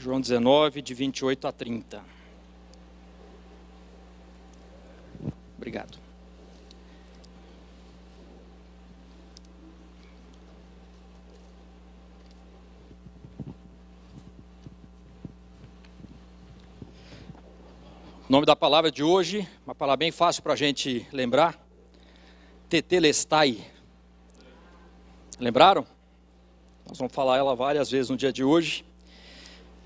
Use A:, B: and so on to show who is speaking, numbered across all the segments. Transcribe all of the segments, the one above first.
A: João 19, de 28 a 30. Obrigado. O nome da palavra de hoje, uma palavra bem fácil para a gente lembrar, tetelestai. Lembraram? Nós vamos falar ela várias vezes no dia de hoje.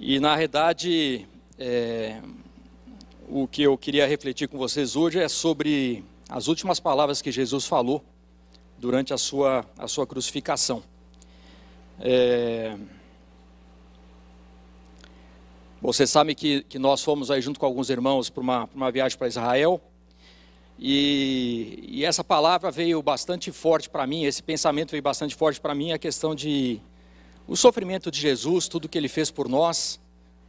A: E na realidade, o que eu queria refletir com vocês hoje é sobre as últimas palavras que Jesus falou durante a sua crucificação. Vocês sabem que nós fomos aí junto com alguns irmãos para uma viagem para Israel. E essa palavra veio bastante forte para mim, esse pensamento veio bastante forte para mim, a questão de o sofrimento de Jesus, tudo que ele fez por nós.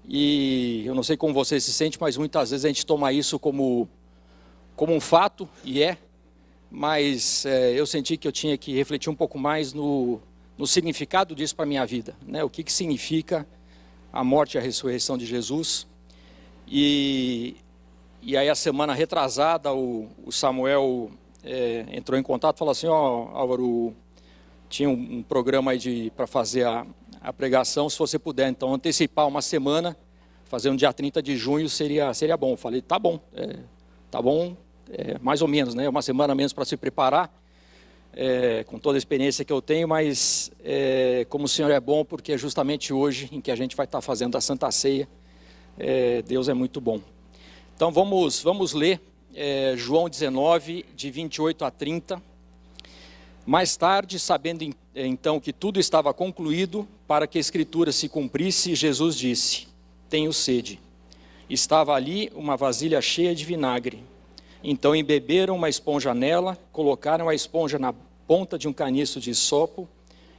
A: E eu não sei como você se sente, mas muitas vezes a gente toma isso como um fato, mas eu senti que eu tinha que refletir um pouco mais no significado disso para a minha vida, né? O que significa a morte e a ressurreição de Jesus. E aí a semana retrasada, o Samuel entrou em contato e falou assim: Álvaro, tinha um programa aí para fazer a pregação, se você puder então antecipar uma semana, fazer no dia 30 de junho seria bom. Eu falei, tá bom, mais ou menos, né? Uma semana menos para se preparar, com toda a experiência que eu tenho, mas como o Senhor é bom, porque é justamente hoje em que a gente vai estar fazendo a Santa Ceia, Deus é muito bom. Então vamos ler João 19, de 28 a 30. Mais tarde, sabendo então que tudo estava concluído, para que a Escritura se cumprisse, Jesus disse: tenho sede. Estava ali uma vasilha cheia de vinagre. Então embeberam uma esponja nela, colocaram a esponja na ponta de um caniço de hisopo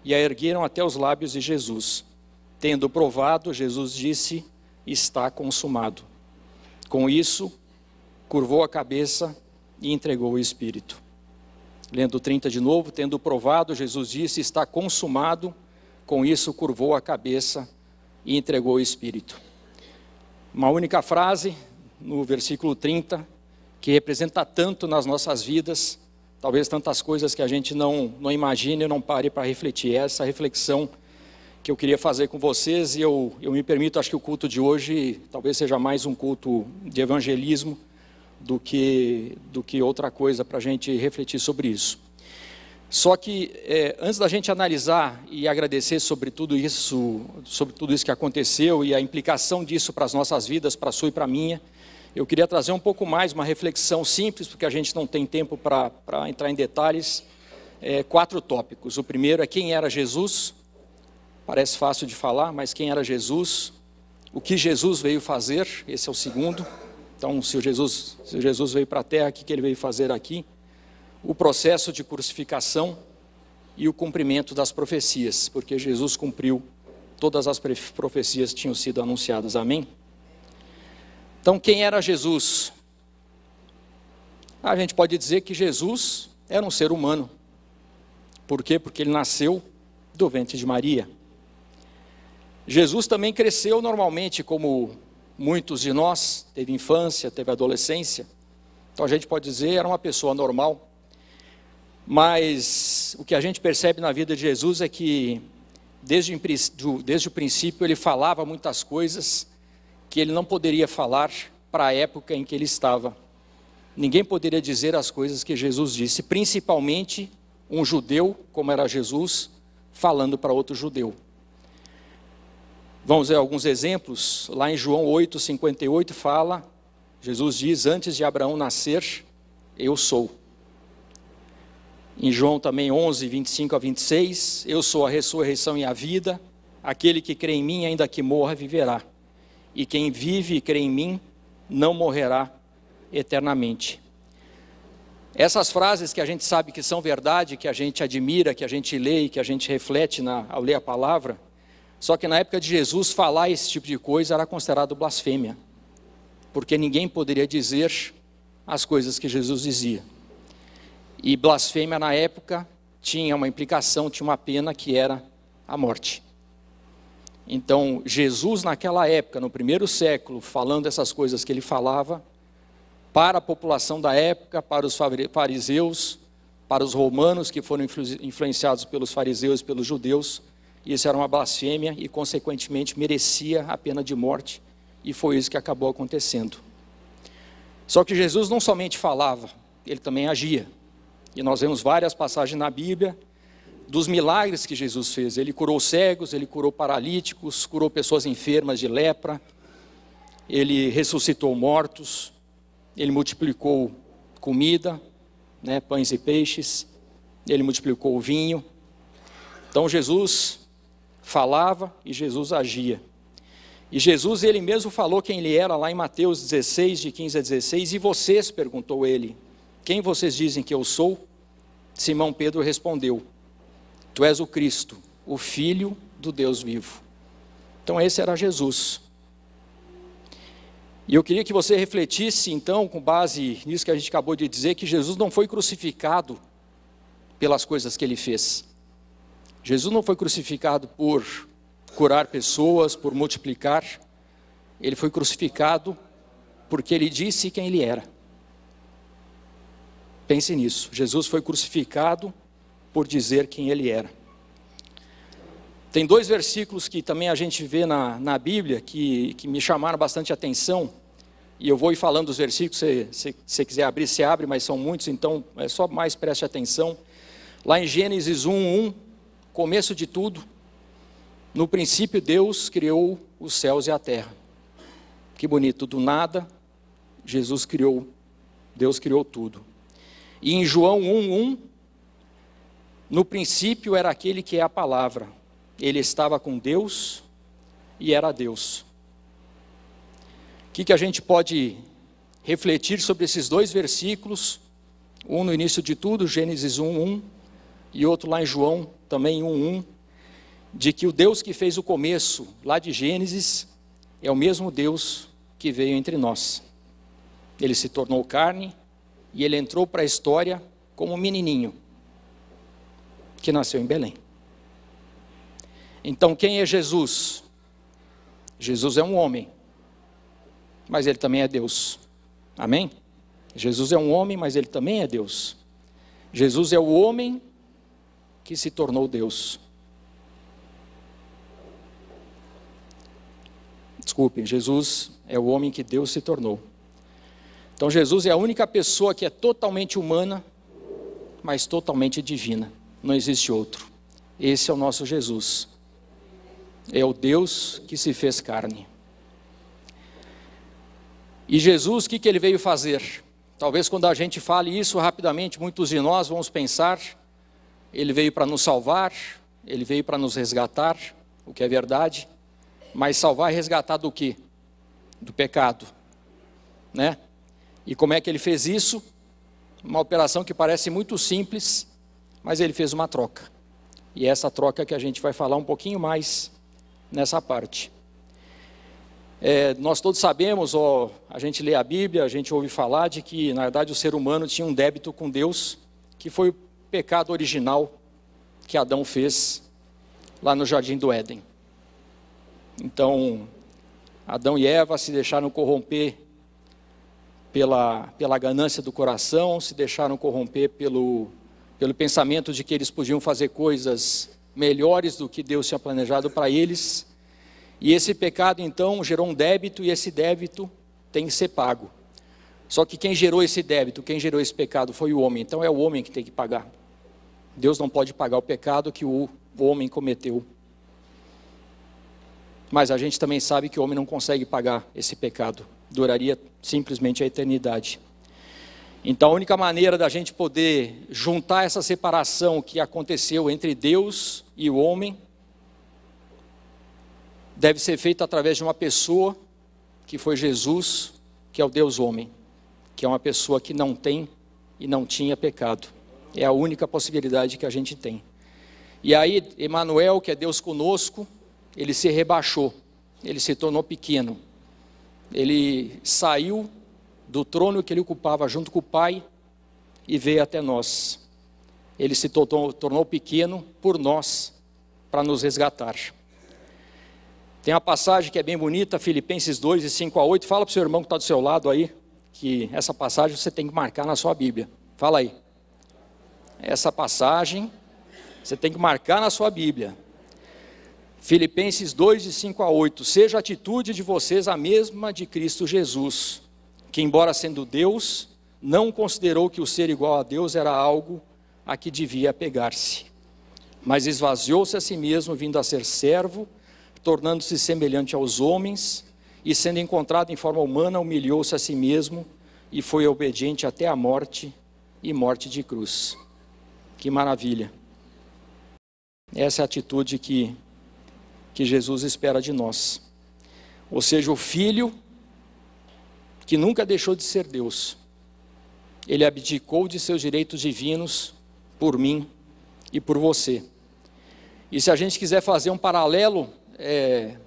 A: e a ergueram até os lábios de Jesus. Tendo provado, Jesus disse: está consumado. Com isso, curvou a cabeça e entregou o Espírito. Lendo 30 de novo, tendo provado, Jesus disse: está consumado. Com isso, curvou a cabeça e entregou o Espírito. Uma única frase no versículo 30, que representa tanto nas nossas vidas, talvez tantas coisas que a gente não imagine e não pare para refletir. Essa reflexão que eu queria fazer com vocês, e eu me permito, acho que o culto de hoje talvez seja mais um culto de evangelismo do que outra coisa para a gente refletir sobre isso. Só que antes da gente analisar e agradecer sobre tudo isso que aconteceu e a implicação disso para as nossas vidas, para a sua e para a minha, eu queria trazer um pouco mais uma reflexão simples, porque a gente não tem tempo para entrar em detalhes. 4 tópicos. O primeiro é quem era Jesus. Parece fácil de falar, mas quem era Jesus? O que Jesus veio fazer? Esse é o segundo. Então, se Jesus veio para a terra, o que ele veio fazer aqui? O processo de crucificação e o cumprimento das profecias, porque Jesus cumpriu todas as profecias que tinham sido anunciadas. Amém? Então, quem era Jesus? A gente pode dizer que Jesus era um ser humano. Por quê? Porque ele nasceu do ventre de Maria. Jesus também cresceu normalmente como muitos de nós, teve infância, teve adolescência, então a gente pode dizer era uma pessoa normal, mas o que a gente percebe na vida de Jesus é que desde o princípio ele falava muitas coisas que ele não poderia falar para a época em que ele estava. Ninguém poderia dizer as coisas que Jesus disse, principalmente um judeu, como era Jesus, falando para outro judeu. Vamos ver alguns exemplos. Lá em João 8:58 fala, Jesus diz: antes de Abraão nascer, eu sou. Em João também 11:25 a 26, eu sou a ressurreição e a vida, aquele que crê em mim, ainda que morra, viverá. E quem vive e crê em mim, não morrerá eternamente. Essas frases que a gente sabe que são verdade, que a gente admira, que a gente lê e que a gente reflete ao ler a palavra, só que na época de Jesus, falar esse tipo de coisa era considerado blasfêmia, porque ninguém poderia dizer as coisas que Jesus dizia. E blasfêmia na época tinha uma implicação, tinha uma pena que era a morte. Então, Jesus naquela época, no primeiro século, falando essas coisas que ele falava, para a população da época, para os fariseus, para os romanos que foram influenciados pelos fariseus e pelos judeus, isso era uma blasfêmia e, consequentemente, merecia a pena de morte, e foi isso que acabou acontecendo. Só que Jesus não somente falava, ele também agia. E nós vemos várias passagens na Bíblia dos milagres que Jesus fez. Ele curou cegos, ele curou paralíticos, curou pessoas enfermas de lepra, ele ressuscitou mortos, ele multiplicou comida, né, pães e peixes, ele multiplicou o vinho. Então Jesus falava e Jesus agia. E Jesus, ele mesmo falou quem ele era lá em Mateus 16, de 15 a 16, e vocês, perguntou ele, quem vocês dizem que eu sou? Simão Pedro respondeu, tu és o Cristo, o Filho do Deus vivo. Então esse era Jesus. E eu queria que você refletisse então, com base nisso que a gente acabou de dizer, que Jesus não foi crucificado pelas coisas que ele fez. Jesus não foi crucificado por curar pessoas, por multiplicar. Ele foi crucificado porque ele disse quem ele era. Pense nisso. Jesus foi crucificado por dizer quem ele era. Tem dois versículos que também a gente vê na Bíblia que me chamaram bastante atenção. E eu vou ir falando dos versículos, se você quiser abrir, você abre, mas são muitos, então é só mais preste atenção. Lá em Gênesis 1:1, começo de tudo, no princípio Deus criou os céus e a terra. Que bonito, do nada, Deus criou tudo. E em João 1:1, no princípio era aquele que é a palavra. Ele estava com Deus e era Deus. O que a gente pode refletir sobre esses dois versículos? Um no início de tudo, Gênesis 1:1, e outro lá em João, também 1:1, de que o Deus que fez o começo, lá de Gênesis, é o mesmo Deus que veio entre nós. Ele se tornou carne e ele entrou para a história como um menininho, que nasceu em Belém. Então quem é Jesus? Jesus é um homem, mas ele também é Deus. Amém? Jesus é um homem, mas ele também é Deus. Jesus é o homem que se tornou Deus. Desculpem, Jesus é o homem que Deus se tornou. Então Jesus é a única pessoa que é totalmente humana, mas totalmente divina. Não existe outro. Esse é o nosso Jesus. É o Deus que se fez carne. E Jesus, o que ele veio fazer? Talvez quando a gente fale isso rapidamente, muitos de nós vamos pensar, ele veio para nos salvar, ele veio para nos resgatar, o que é verdade, mas salvar e resgatar do quê? Do pecado, né? E como é que ele fez isso? Uma operação que parece muito simples, mas ele fez uma troca. E é essa troca que a gente vai falar um pouquinho mais nessa parte. Nós todos sabemos, a gente lê a Bíblia, a gente ouve falar de que, na verdade, o ser humano tinha um débito com Deus, que foi o pecado original que Adão fez lá no Jardim do Éden. Então, Adão e Eva se deixaram corromper pela ganância do coração, se deixaram corromper pelo pensamento de que eles podiam fazer coisas melhores do que Deus tinha planejado para eles. E esse pecado, então, gerou um débito, e esse débito tem que ser pago. Só que quem gerou esse débito, quem gerou esse pecado foi o homem. Então é o homem que tem que pagar. Deus não pode pagar o pecado que o homem cometeu. Mas a gente também sabe que o homem não consegue pagar esse pecado. Duraria simplesmente a eternidade. Então a única maneira da gente poder juntar essa separação que aconteceu entre Deus e o homem deve ser feita através de uma pessoa que foi Jesus, que é o Deus homem, que é uma pessoa que não tem e não tinha pecado. É a única possibilidade que a gente tem. E aí Emanuel, que é Deus conosco, ele se rebaixou, ele se tornou pequeno. Ele saiu do trono que ele ocupava junto com o Pai e veio até nós. Ele se tornou pequeno por nós, para nos resgatar. Tem uma passagem que é bem bonita, Filipenses 2, de 5 a 8. Fala para o seu irmão que está do seu lado aí, que essa passagem você tem que marcar na sua Bíblia. Fala aí. Essa passagem você tem que marcar na sua Bíblia. Filipenses 2, de 5 a 8. Seja a atitude de vocês a mesma de Cristo Jesus, que embora sendo Deus, não considerou que o ser igual a Deus era algo a que devia apegar-se, mas esvaziou-se a si mesmo, vindo a ser servo, tornando-se semelhante aos homens, e sendo encontrado em forma humana, humilhou-se a si mesmo, e foi obediente até a morte, e morte de cruz. Que maravilha! Essa é a atitude que Jesus espera de nós. Ou seja, o Filho que nunca deixou de ser Deus, ele abdicou de seus direitos divinos por mim e por você. E se a gente quiser fazer um paralelo, é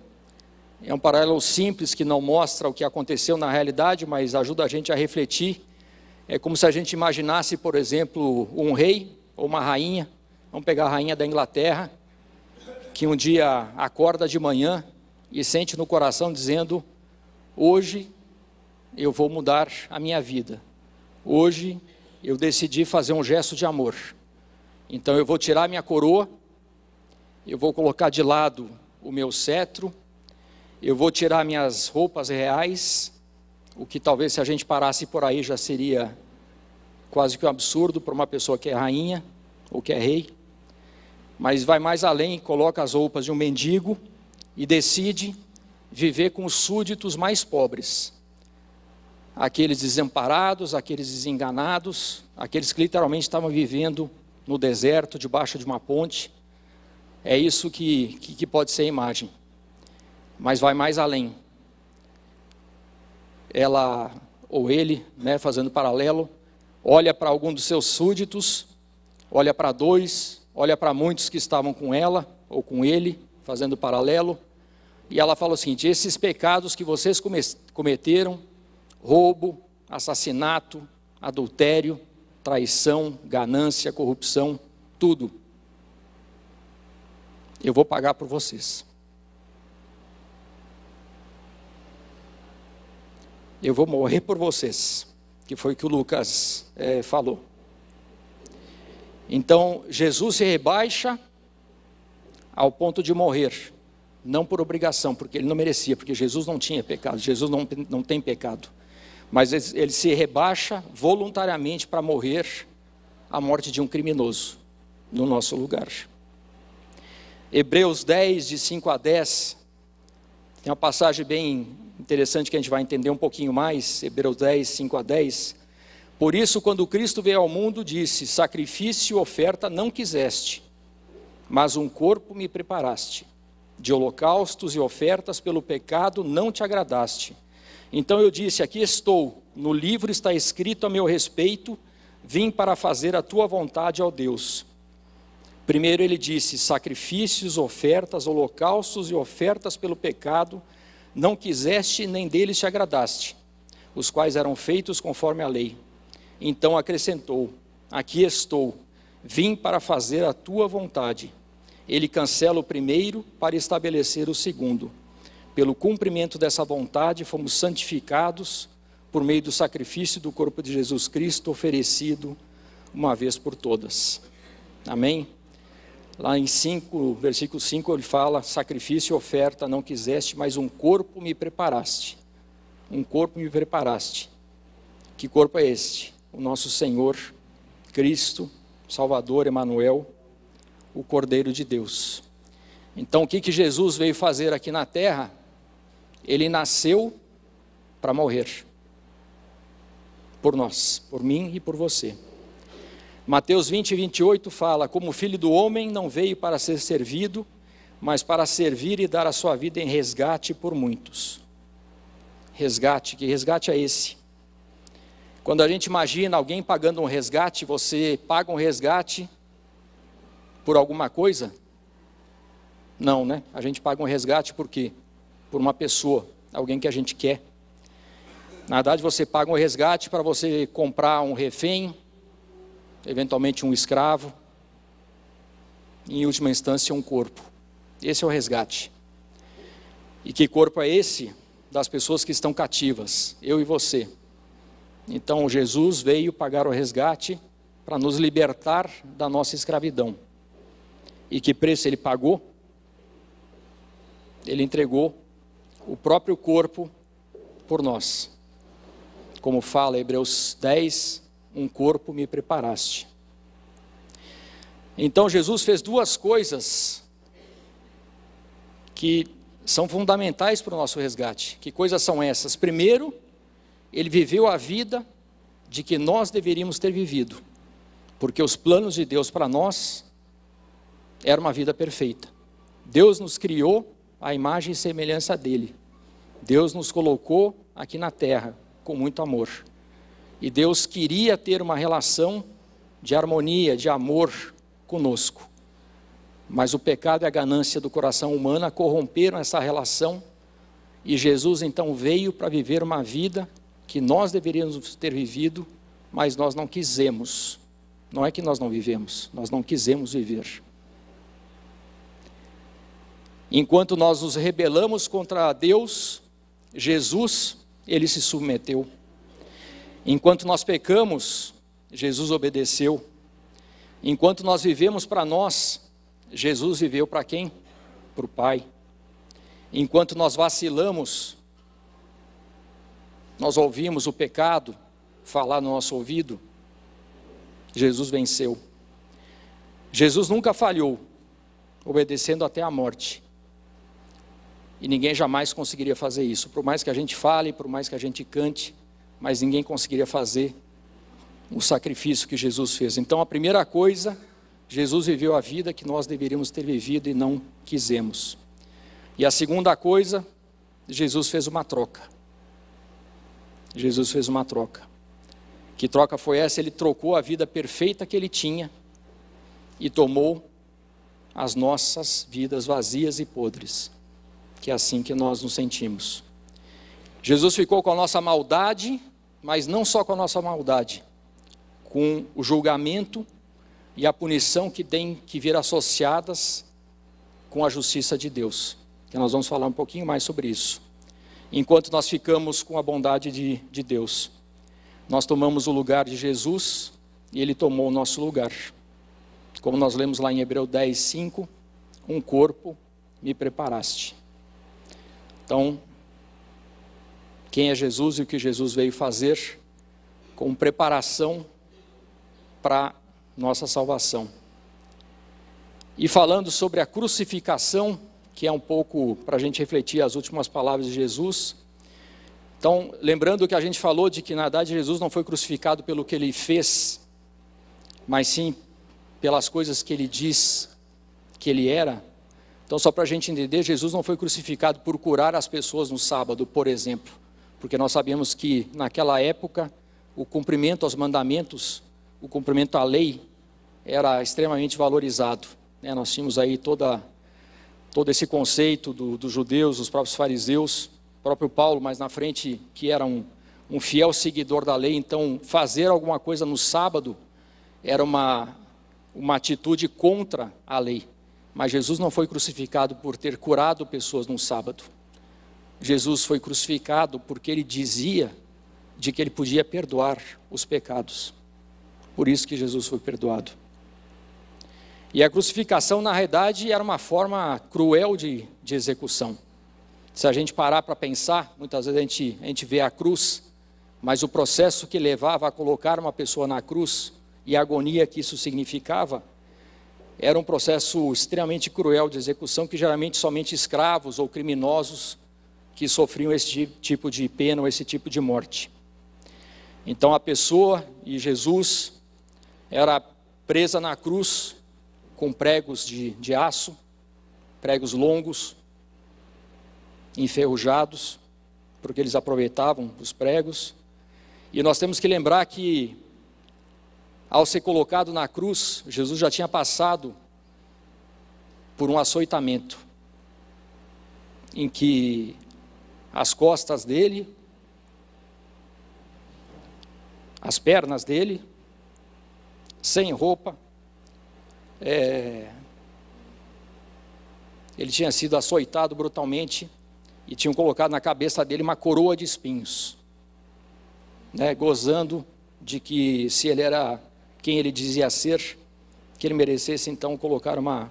A: um paralelo simples que não mostra o que aconteceu na realidade, mas ajuda a gente a refletir. É como se a gente imaginasse, por exemplo, um rei ou uma rainha. Vamos pegar a rainha da Inglaterra, que um dia acorda de manhã e sente no coração dizendo: hoje eu vou mudar a minha vida. Hoje eu decidi fazer um gesto de amor. Então eu vou tirar minha coroa, eu vou colocar de lado o meu cetro, eu vou tirar minhas roupas reais, o que talvez se a gente parasse por aí já seria quase que um absurdo para uma pessoa que é rainha ou que é rei. Mas vai mais além, coloca as roupas de um mendigo e decide viver com os súditos mais pobres. Aqueles desamparados, aqueles desenganados, aqueles que literalmente estavam vivendo no deserto, debaixo de uma ponte. É isso que pode ser a imagem. Mas vai mais além. Ela, ou ele, fazendo paralelo, olha para algum dos seus súditos, olha para dois, olha para muitos que estavam com ela, ou com ele, fazendo paralelo, e ela fala o seguinte: esses pecados que vocês cometeram, roubo, assassinato, adultério, traição, ganância, corrupção, tudo, eu vou pagar por vocês. Eu vou morrer por vocês, que foi o que o Lucas falou. Então, Jesus se rebaixa ao ponto de morrer, não por obrigação, porque ele não merecia, porque Jesus não tinha pecado, Jesus não tem pecado. Mas ele se rebaixa voluntariamente para morrer a morte de um criminoso, no nosso lugar. Hebreus 10, de 5 a 10, tem uma passagem bem interessante que a gente vai entender um pouquinho mais. Hebreus 10, 5 a 10. Por isso, quando Cristo veio ao mundo, disse: sacrifício e oferta não quiseste, mas um corpo me preparaste. De holocaustos e ofertas pelo pecado não te agradaste. Então eu disse: aqui estou, no livro está escrito a meu respeito, vim para fazer a tua vontade, ó Deus. Primeiro ele disse: sacrifícios, ofertas, holocaustos e ofertas pelo pecado não quiseste, nem deles te agradaste, os quais eram feitos conforme a lei. Então acrescentou: aqui estou, vim para fazer a tua vontade. Ele cancela o primeiro para estabelecer o segundo. Pelo cumprimento dessa vontade fomos santificados por meio do sacrifício do corpo de Jesus Cristo, oferecido uma vez por todas. Amém? Lá em 5, versículo 5, ele fala: sacrifício e oferta não quiseste, mas um corpo me preparaste. Um corpo me preparaste. Que corpo é este? O nosso Senhor, Cristo, Salvador, Emanuel, o Cordeiro de Deus. Então o que Jesus veio fazer aqui na terra? Ele nasceu para morrer. Por nós, por mim e por você. Mateus 20, 28 fala: como filho do homem não veio para ser servido, mas para servir e dar a sua vida em resgate por muitos. Resgate, que resgate é esse? Quando a gente imagina alguém pagando um resgate, você paga um resgate por alguma coisa? Não, né? A gente paga um resgate por quê? Por uma pessoa, alguém que a gente quer. Na verdade, você paga um resgate para você comprar um refém, eventualmente um escravo, e, em última instância um corpo. Esse é o resgate. E que corpo é esse? Das pessoas que estão cativas, eu e você. Então Jesus veio pagar o resgate para nos libertar da nossa escravidão. E que preço ele pagou? Ele entregou o próprio corpo por nós. Como fala Hebreus 10, um corpo me preparaste. Então Jesus fez duas coisas que são fundamentais para o nosso resgate. Que coisas são essas? Primeiro, ele viveu a vida de que nós deveríamos ter vivido, porque os planos de Deus para nós era uma vida perfeita. Deus nos criou à imagem e semelhança dele. Deus nos colocou aqui na terra com muito amor. E Deus queria ter uma relação de harmonia, de amor conosco. Mas o pecado e a ganância do coração humano corromperam essa relação. E Jesus então veio para viver uma vida que nós deveríamos ter vivido, mas nós não quisemos. Não é que nós não vivemos, nós não quisemos viver. Enquanto nós nos rebelamos contra Deus, Jesus, ele se submeteu. Enquanto nós pecamos, Jesus obedeceu. Enquanto nós vivemos para nós, Jesus viveu para quem? Para o Pai. Enquanto nós vacilamos, nós ouvimos o pecado falar no nosso ouvido, Jesus venceu. Jesus nunca falhou, obedecendo até a morte. E ninguém jamais conseguiria fazer isso. Por mais que a gente fale, por mais que a gente cante, mas ninguém conseguiria fazer o sacrifício que Jesus fez. Então a primeira coisa, Jesus viveu a vida que nós deveríamos ter vivido e não quisemos. E a segunda coisa, Jesus fez uma troca. Jesus fez uma troca. Que troca foi essa? Ele trocou a vida perfeita que ele tinha e tomou as nossas vidas vazias e podres, que é assim que nós nos sentimos. Jesus ficou com a nossa maldade, mas não só com a nossa maldade, com o julgamento e a punição que tem que vir associadas com a justiça de Deus, que nós vamos falar um pouquinho mais sobre isso. Enquanto nós ficamos com a bondade de Deus, nós tomamos o lugar de Jesus e ele tomou o nosso lugar. Como nós lemos lá em Hebreus 10, 5, um corpo me preparaste. Então, quem é Jesus e o que Jesus veio fazer com preparação para nossa salvação. E falando sobre a crucificação, que é um pouco para a gente refletir as últimas palavras de Jesus. Então, lembrando que a gente falou de que na verdade Jesus não foi crucificado pelo que ele fez, mas sim pelas coisas que ele diz que ele era. Então, só para a gente entender, Jesus não foi crucificado por curar as pessoas no sábado, por exemplo, porque nós sabemos que naquela época o cumprimento aos mandamentos, o cumprimento à lei era extremamente valorizado. Nós tínhamos aí todo esse conceito dos judeus, dos próprios fariseus, próprio Paulo, mais na frente, que era um fiel seguidor da lei. Então, fazer alguma coisa no sábado era uma atitude contra a lei. Mas Jesus não foi crucificado por ter curado pessoas no sábado. Jesus foi crucificado porque ele dizia de que ele podia perdoar os pecados. Por isso que Jesus foi perdoado. E a crucificação, na realidade, era uma forma cruel de execução. Se a gente parar para pensar, muitas vezes a gente vê a cruz, mas o processo que levava a colocar uma pessoa na cruz e a agonia que isso significava, era um processo extremamente cruel de execução, que geralmente somente escravos ou criminosos que sofriam esse tipo de pena ou esse tipo de morte. Então a pessoa e Jesus era presa na cruz com pregos de aço, pregos longos, enferrujados, porque eles aproveitavam os pregos. E nós temos que lembrar que ao ser colocado na cruz, Jesus já tinha passado por um açoitamento, em que as costas dele, as pernas dele, sem roupa, ele tinha sido açoitado brutalmente e tinham colocado na cabeça dele uma coroa de espinhos, né, gozando de que se ele era quem ele dizia ser, que ele merecesse então colocar uma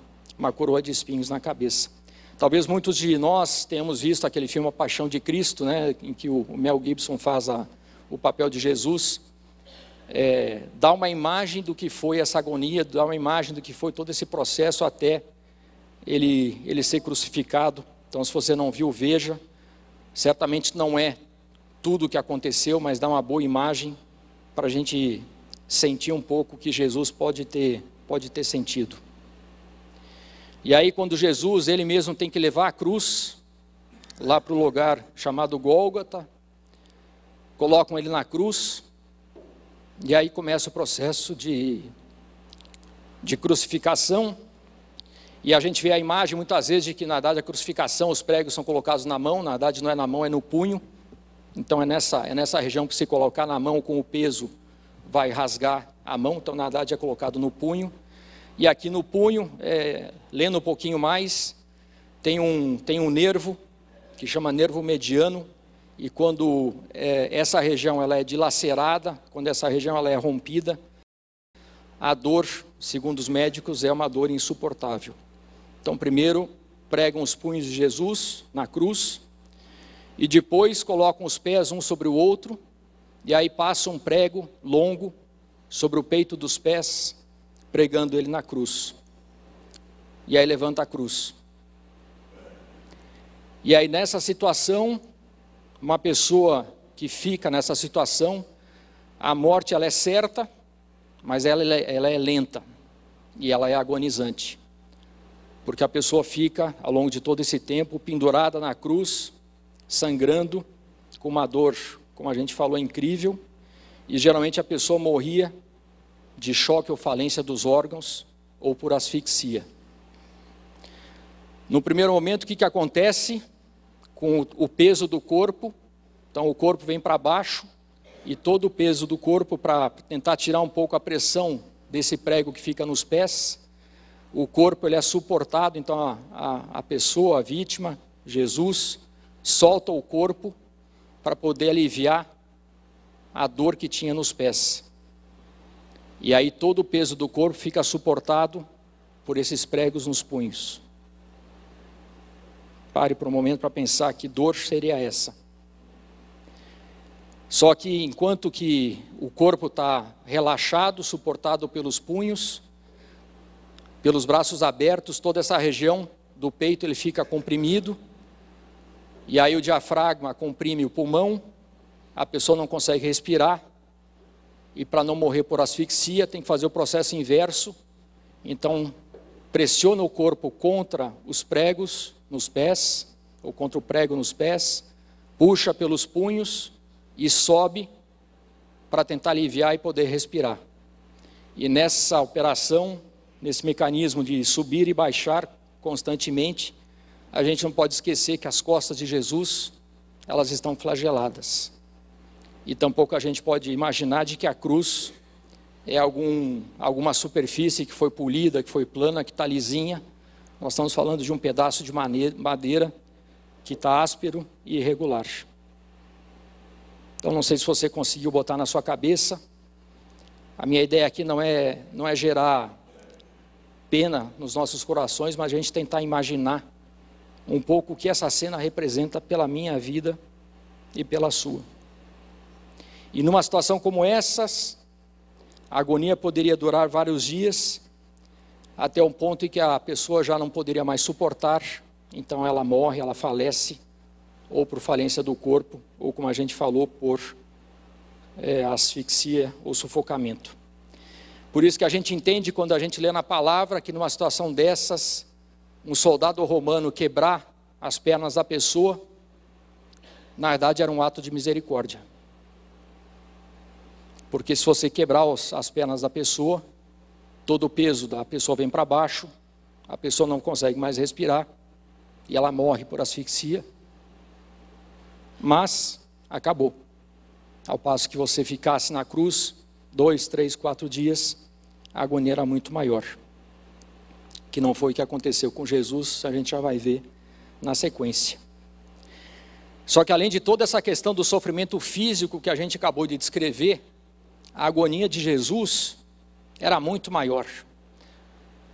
A: coroa de espinhos na cabeça. Talvez muitos de nós tenhamos visto aquele filme A Paixão de Cristo, né, em que o Mel Gibson faz o papel de Jesus. Dá uma imagem do que foi essa agonia, dá uma imagem do que foi todo esse processo até ele ser crucificado. Então, se você não viu, veja. Certamente não é tudo o que aconteceu, mas dá uma boa imagem para a gente sentir um pouco o que Jesus pode ter sentido. E aí, quando Jesus, ele mesmo tem que levar a cruz lá para o lugar chamado Gólgota, colocam ele na cruz, e aí começa o processo de crucificação. E a gente vê a imagem muitas vezes de que, na verdade, a crucificação, os pregos são colocados na mão, na verdade não é na mão, é no punho. Então é nessa região que se colocar na mão com o peso, vai rasgar a mão, então na verdade é colocado no punho. E aqui no punho, lendo um pouquinho mais, tem um nervo, que chama nervo mediano, e quando essa região ela é dilacerada, quando essa região ela é rompida, a dor, segundo os médicos, é uma dor insuportável. Então, primeiro, pregam os punhos de Jesus na cruz, e depois colocam os pés um sobre o outro, e aí passa um prego longo sobre o peito dos pés, pregando ele na cruz. E aí levanta a cruz. E aí nessa situação, uma pessoa que fica nessa situação, a morte ela é certa, mas ela é lenta, e ela é agonizante. Porque a pessoa fica, ao longo de todo esse tempo, pendurada na cruz, sangrando, com uma dor, como a gente falou, incrível, e geralmente a pessoa morria de choque ou falência dos órgãos, ou por asfixia. No primeiro momento, o que acontece com o peso do corpo? Então o corpo vem para baixo, e todo o peso do corpo, para tentar tirar um pouco a pressão desse prego que fica nos pés, o corpo ele é suportado, então a pessoa, a vítima, Jesus, solta o corpo para poder aliviar a dor que tinha nos pés. E aí todo o peso do corpo fica suportado por esses pregos nos punhos. Pare por um momento para pensar que dor seria essa. Só que enquanto que o corpo está relaxado, suportado pelos punhos, pelos braços abertos, toda essa região do peito ele fica comprimido, e aí o diafragma comprime o pulmão, a pessoa não consegue respirar, e para não morrer por asfixia tem que fazer o processo inverso, então pressiona o corpo contra os pregos nos pés, ou contra o prego nos pés, puxa pelos punhos e sobe para tentar aliviar e poder respirar. E nessa operação, nesse mecanismo de subir e baixar constantemente, a gente não pode esquecer que as costas de Jesus, elas estão flageladas. E tampouco a gente pode imaginar de que a cruz é alguma superfície que foi polida, que foi plana, que está lisinha. Nós estamos falando de um pedaço de madeira que está áspero e irregular. Então não sei se você conseguiu botar na sua cabeça. A minha ideia aqui não é gerar pena nos nossos corações, mas a gente tentar imaginar um pouco o que essa cena representa pela minha vida e pela sua. E numa situação como essas, a agonia poderia durar vários dias, até um ponto em que a pessoa já não poderia mais suportar, então ela morre, ela falece, ou por falência do corpo, ou como a gente falou, por asfixia ou sufocamento. Por isso que a gente entende quando a gente lê na palavra que numa situação dessas, um soldado romano quebrar as pernas da pessoa, na verdade era um ato de misericórdia. Porque se você quebrar as pernas da pessoa, todo o peso da pessoa vem para baixo, a pessoa não consegue mais respirar, e ela morre por asfixia, mas acabou. Ao passo que você ficasse na cruz 2, 3, 4 dias, a agonia era muito maior. Que não foi o que aconteceu com Jesus, a gente já vai ver na sequência. Só que além de toda essa questão do sofrimento físico que a gente acabou de descrever, a agonia de Jesus era muito maior.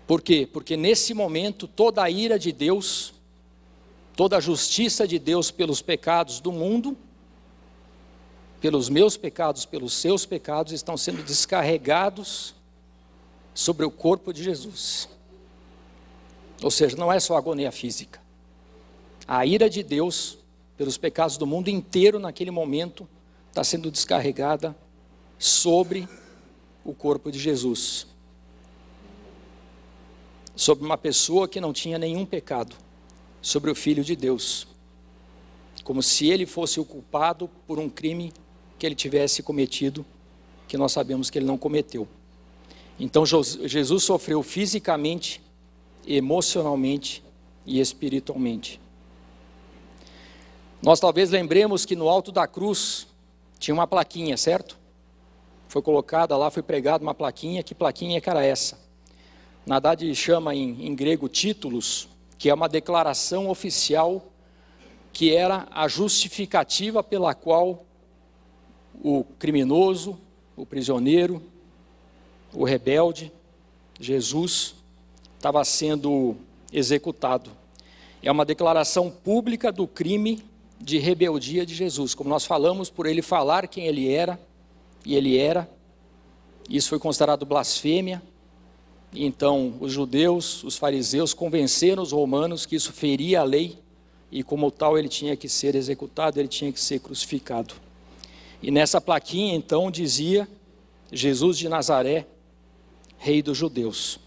A: Por quê? Porque nesse momento toda a ira de Deus, toda a justiça de Deus pelos pecados do mundo, pelos meus pecados, pelos seus pecados, estão sendo descarregados sobre o corpo de Jesus. Ou seja, não é só agonia física. A ira de Deus pelos pecados do mundo inteiro naquele momento está sendo descarregada sobre o corpo de Jesus. Sobre uma pessoa que não tinha nenhum pecado, sobre o Filho de Deus. Como se ele fosse o culpado por um crime que ele tivesse cometido, que nós sabemos que ele não cometeu. Então Jesus sofreu fisicamente, emocionalmente e espiritualmente. Nós talvez lembremos que no alto da cruz tinha uma plaquinha, certo? Foi colocada lá, foi pregada uma plaquinha. Que plaquinha que era essa? Na verdade chama em grego títulos, que é uma declaração oficial, que era a justificativa pela qual o criminoso, o prisioneiro, o rebelde, Jesus, estava sendo executado. É uma declaração pública do crime de rebeldia de Jesus. Como nós falamos, por ele falar quem ele era, e ele era, isso foi considerado blasfêmia. Então os judeus, os fariseus convenceram os romanos que isso feria a lei, e como tal ele tinha que ser executado, ele tinha que ser crucificado. E nessa plaquinha então dizia: Jesus de Nazaré, Rei dos Judeus.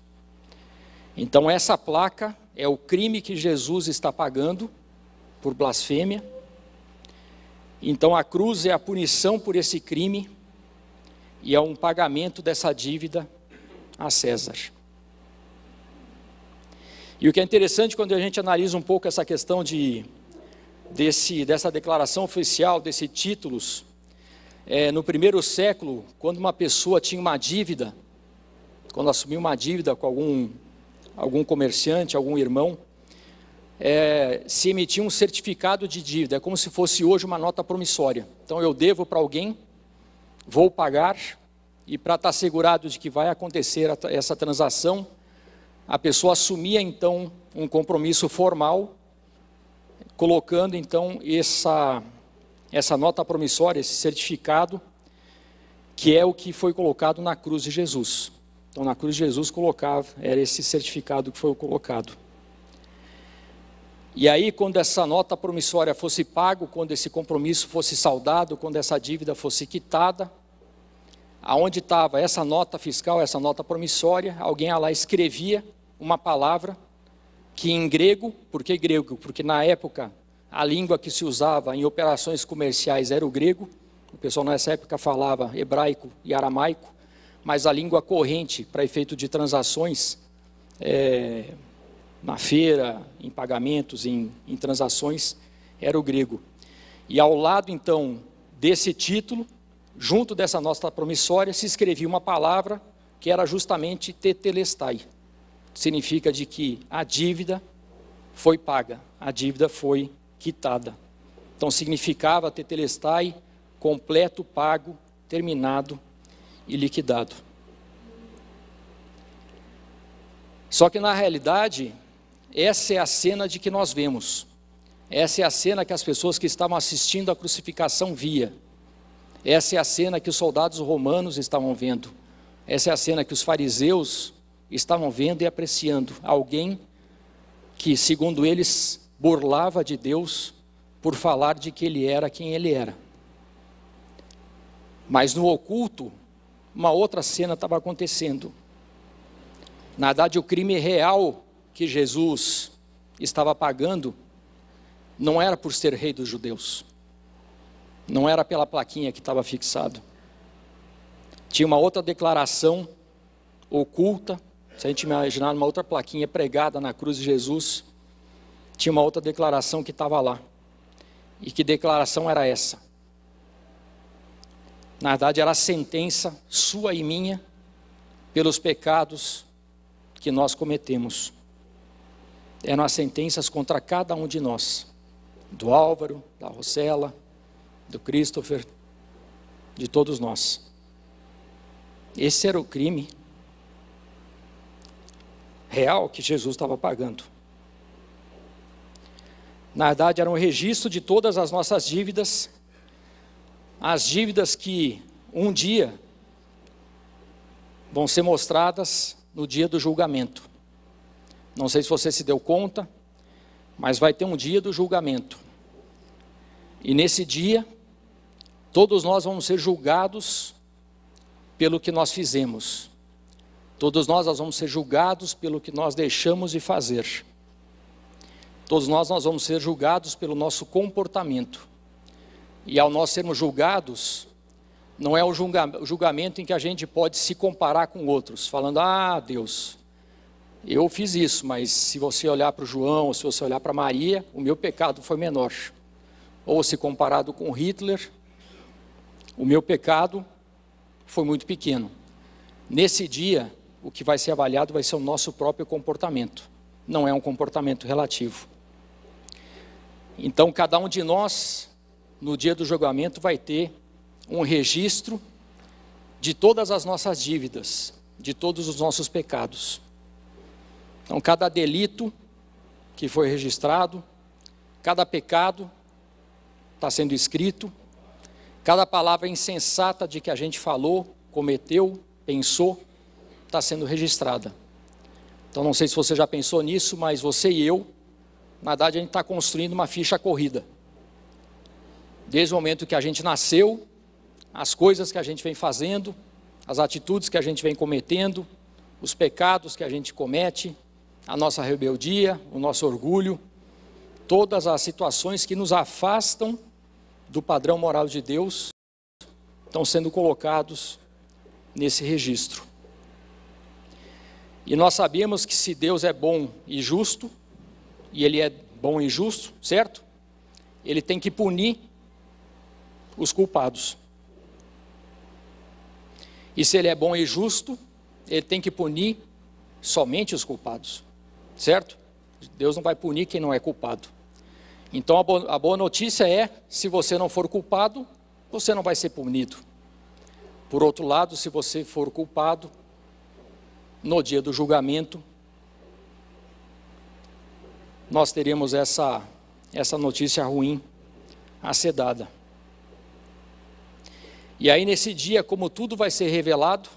A: Então essa placa é o crime que Jesus está pagando por blasfêmia. Então a cruz é a punição por esse crime e é um pagamento dessa dívida a César. E o que é interessante quando a gente analisa um pouco essa questão dessa declaração oficial, desses títulos, no primeiro século, quando uma pessoa tinha uma dívida, quando assumiu uma dívida com algum comerciante, algum irmão, se emitia um certificado de dívida, é como se fosse hoje uma nota promissória. Então eu devo para alguém, vou pagar, e para estar segurado de que vai acontecer essa transação, a pessoa assumia então um compromisso formal, colocando então essa nota promissória, esse certificado, que é o que foi colocado na cruz de Jesus. Então na cruz de Jesus era esse certificado que foi colocado. E aí quando essa nota promissória fosse pago, quando esse compromisso fosse saldado, quando essa dívida fosse quitada, aonde estava essa nota fiscal, essa nota promissória, alguém lá escrevia uma palavra que em grego, por que grego? Porque na época a língua que se usava em operações comerciais era o grego. O pessoal nessa época falava hebraico e aramaico, mas a língua corrente para efeito de transações, na feira, em pagamentos, em transações, era o grego. E ao lado então desse título, junto dessa nota promissória, se escrevia uma palavra que era justamente tetelestai. Significa de que a dívida foi paga, a dívida foi quitada. Então significava tetelestai, completo, pago, terminado e liquidado. Só que na realidade, essa é a cena de que nós vemos. Essa é a cena que as pessoas que estavam assistindo à crucificação via. Essa é a cena que os soldados romanos estavam vendo. Essa é a cena que os fariseus estavam vendo e apreciando. Alguém que, segundo eles, burlava de Deus por falar de que ele era quem ele era. Mas no oculto, uma outra cena estava acontecendo. Na verdade, o crime real que Jesus estava pagando não era por ser rei dos judeus. Não era pela plaquinha que estava fixado. Tinha uma outra declaração oculta. Se a gente imaginar uma outra plaquinha pregada na cruz de Jesus, tinha uma outra declaração que estava lá. E que declaração era essa? Na verdade, era a sentença sua e minha pelos pecados que nós cometemos. Eram as sentenças contra cada um de nós. do Álvaro, da Rosela, do Christopher, de todos nós. Esse era o crime real que Jesus estava pagando. Na verdade, era um registro de todas as nossas dívidas, as dívidas que um dia vão ser mostradas no dia do julgamento. Não sei se você se deu conta, mas vai ter um dia do julgamento. E nesse dia, todos nós vamos ser julgados pelo que nós fizemos. Todos nós vamos ser julgados pelo que nós deixamos de fazer. Todos nós vamos ser julgados pelo nosso comportamento. E ao nós sermos julgados, não é o julgamento em que a gente pode se comparar com outros, falando, Deus, eu fiz isso, mas se você olhar para o João, ou se você olhar para Maria, o meu pecado foi menor. Ou se comparado com Hitler, o meu pecado foi muito pequeno. Nesse dia, o que vai ser avaliado vai ser o nosso próprio comportamento. Não é um comportamento relativo. Então, cada um de nós, no dia do julgamento, vai ter um registro de todas as nossas dívidas, de todos os nossos pecados. Então, cada delito que foi registrado, cada pecado está sendo escrito, cada palavra insensata de que a gente falou, cometeu, pensou, está sendo registrada. Então, não sei se você já pensou nisso, mas você e eu, na verdade, a gente está construindo uma ficha corrida. Desde o momento que a gente nasceu, as coisas que a gente vem fazendo, as atitudes que a gente vem cometendo, os pecados que a gente comete, a nossa rebeldia, o nosso orgulho, todas as situações que nos afastam do padrão moral de Deus, estão sendo colocados nesse registro. E nós sabemos que se Deus é bom e justo, e Ele é bom e justo, certo? Ele tem que punir os culpados. E se Ele é bom e justo, Ele tem que punir somente os culpados, certo? Deus não vai punir quem não é culpado. Então a boa notícia é, se você não for culpado, você não vai ser punido. Por outro lado, se você for culpado, no dia do julgamento, nós teremos essa notícia ruim a ser dada. E aí nesse dia, como tudo vai ser revelado,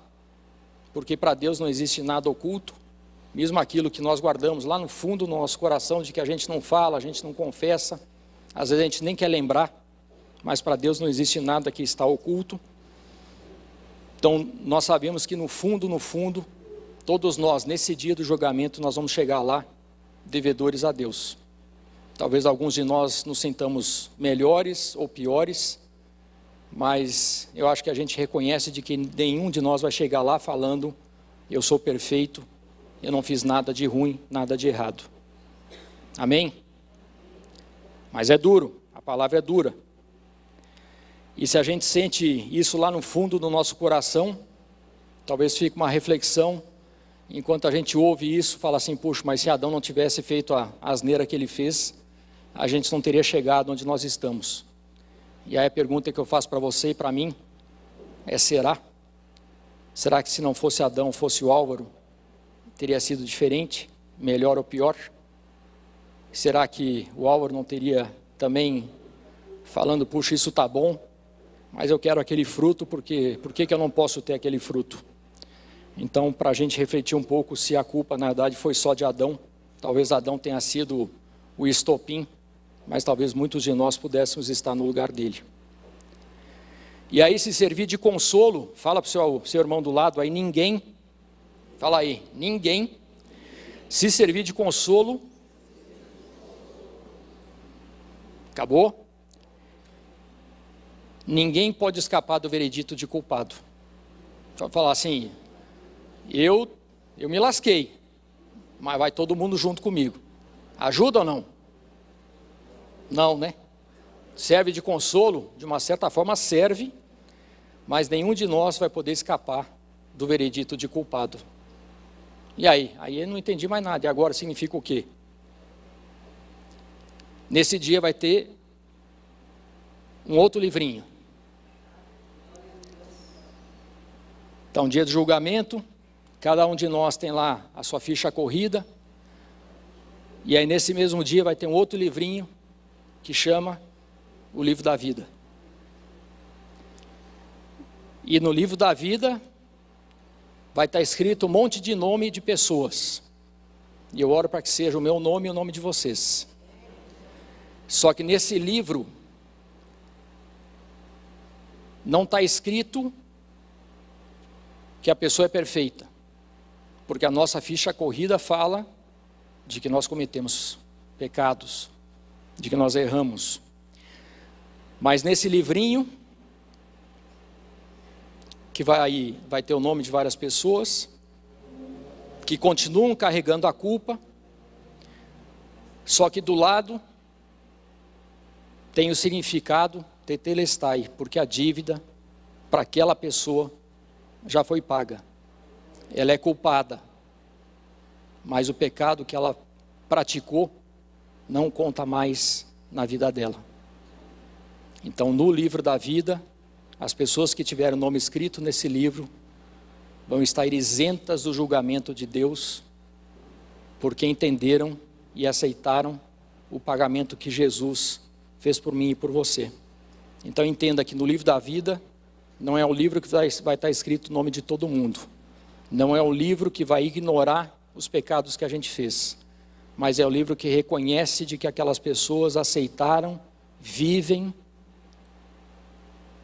A: porque para Deus não existe nada oculto, mesmo aquilo que nós guardamos lá no fundo do nosso coração, de que a gente não fala, a gente não confessa, às vezes a gente nem quer lembrar, mas para Deus não existe nada que está oculto. Então nós sabemos que no fundo, todos nós, nesse dia do julgamento, nós vamos chegar lá, devedores a Deus. Talvez alguns de nós nos sintamos melhores ou piores, mas eu acho que a gente reconhece de que nenhum de nós vai chegar lá falando, eu sou perfeito, eu não fiz nada de ruim, nada de errado. Amém? Mas é duro, a palavra é dura. E se a gente sente isso lá no fundo do nosso coração, talvez fique uma reflexão, enquanto a gente ouve isso, fala assim, puxa, mas se Adão não tivesse feito a asneira que ele fez, a gente não teria chegado onde nós estamos. E aí a pergunta que eu faço para você e para mim é, será? Será que se não fosse Adão, fosse o Álvaro, teria sido diferente, melhor ou pior? Será que o Álvaro não teria também falando, puxa, isso está bom, mas eu quero aquele fruto, por que eu não posso ter aquele fruto? Então, para a gente refletir um pouco se a culpa, na verdade, foi só de Adão. Talvez Adão tenha sido o estopim, mas talvez muitos de nós pudéssemos estar no lugar dele. E aí, se servir de consolo, fala para o seu irmão do lado, aí ninguém, fala aí, ninguém, se servir de consolo, acabou? Ninguém pode escapar do veredito de culpado. Vai falar assim, eu me lasquei, mas vai todo mundo junto comigo. Ajuda ou não? Não, né? Serve de consolo, de uma certa forma serve, mas nenhum de nós vai poder escapar do veredito de culpado. E aí? Aí eu não entendi mais nada. E agora significa o quê? Nesse dia vai ter um outro livrinho. Então, dia do julgamento, cada um de nós tem lá a sua ficha corrida. E aí nesse mesmo dia vai ter um outro livrinho que chama o livro da vida. E no livro da vida vai estar escrito um monte de nome de pessoas. E eu oro para que seja o meu nome e o nome de vocês. Só que nesse livro não está escrito que a pessoa é perfeita, porque a nossa ficha corrida fala de que nós cometemos pecados, de que nós erramos. Mas nesse livrinho, que vai ter o nome de várias pessoas, que continuam carregando a culpa, só que do lado tem o significado tetelestai, porque a dívida para aquela pessoa já foi paga. Ela é culpada, mas o pecado que ela praticou não conta mais na vida dela. Então, no livro da vida, as pessoas que tiveram o nome escrito nesse livro vão estar isentas do julgamento de Deus, porque entenderam e aceitaram o pagamento que Jesus fez por mim e por você. Então entenda que no livro da vida não é o livro que vai estar escrito o nome de todo mundo, não é o livro que vai ignorar os pecados que a gente fez, mas é o livro que reconhece de que aquelas pessoas aceitaram, vivem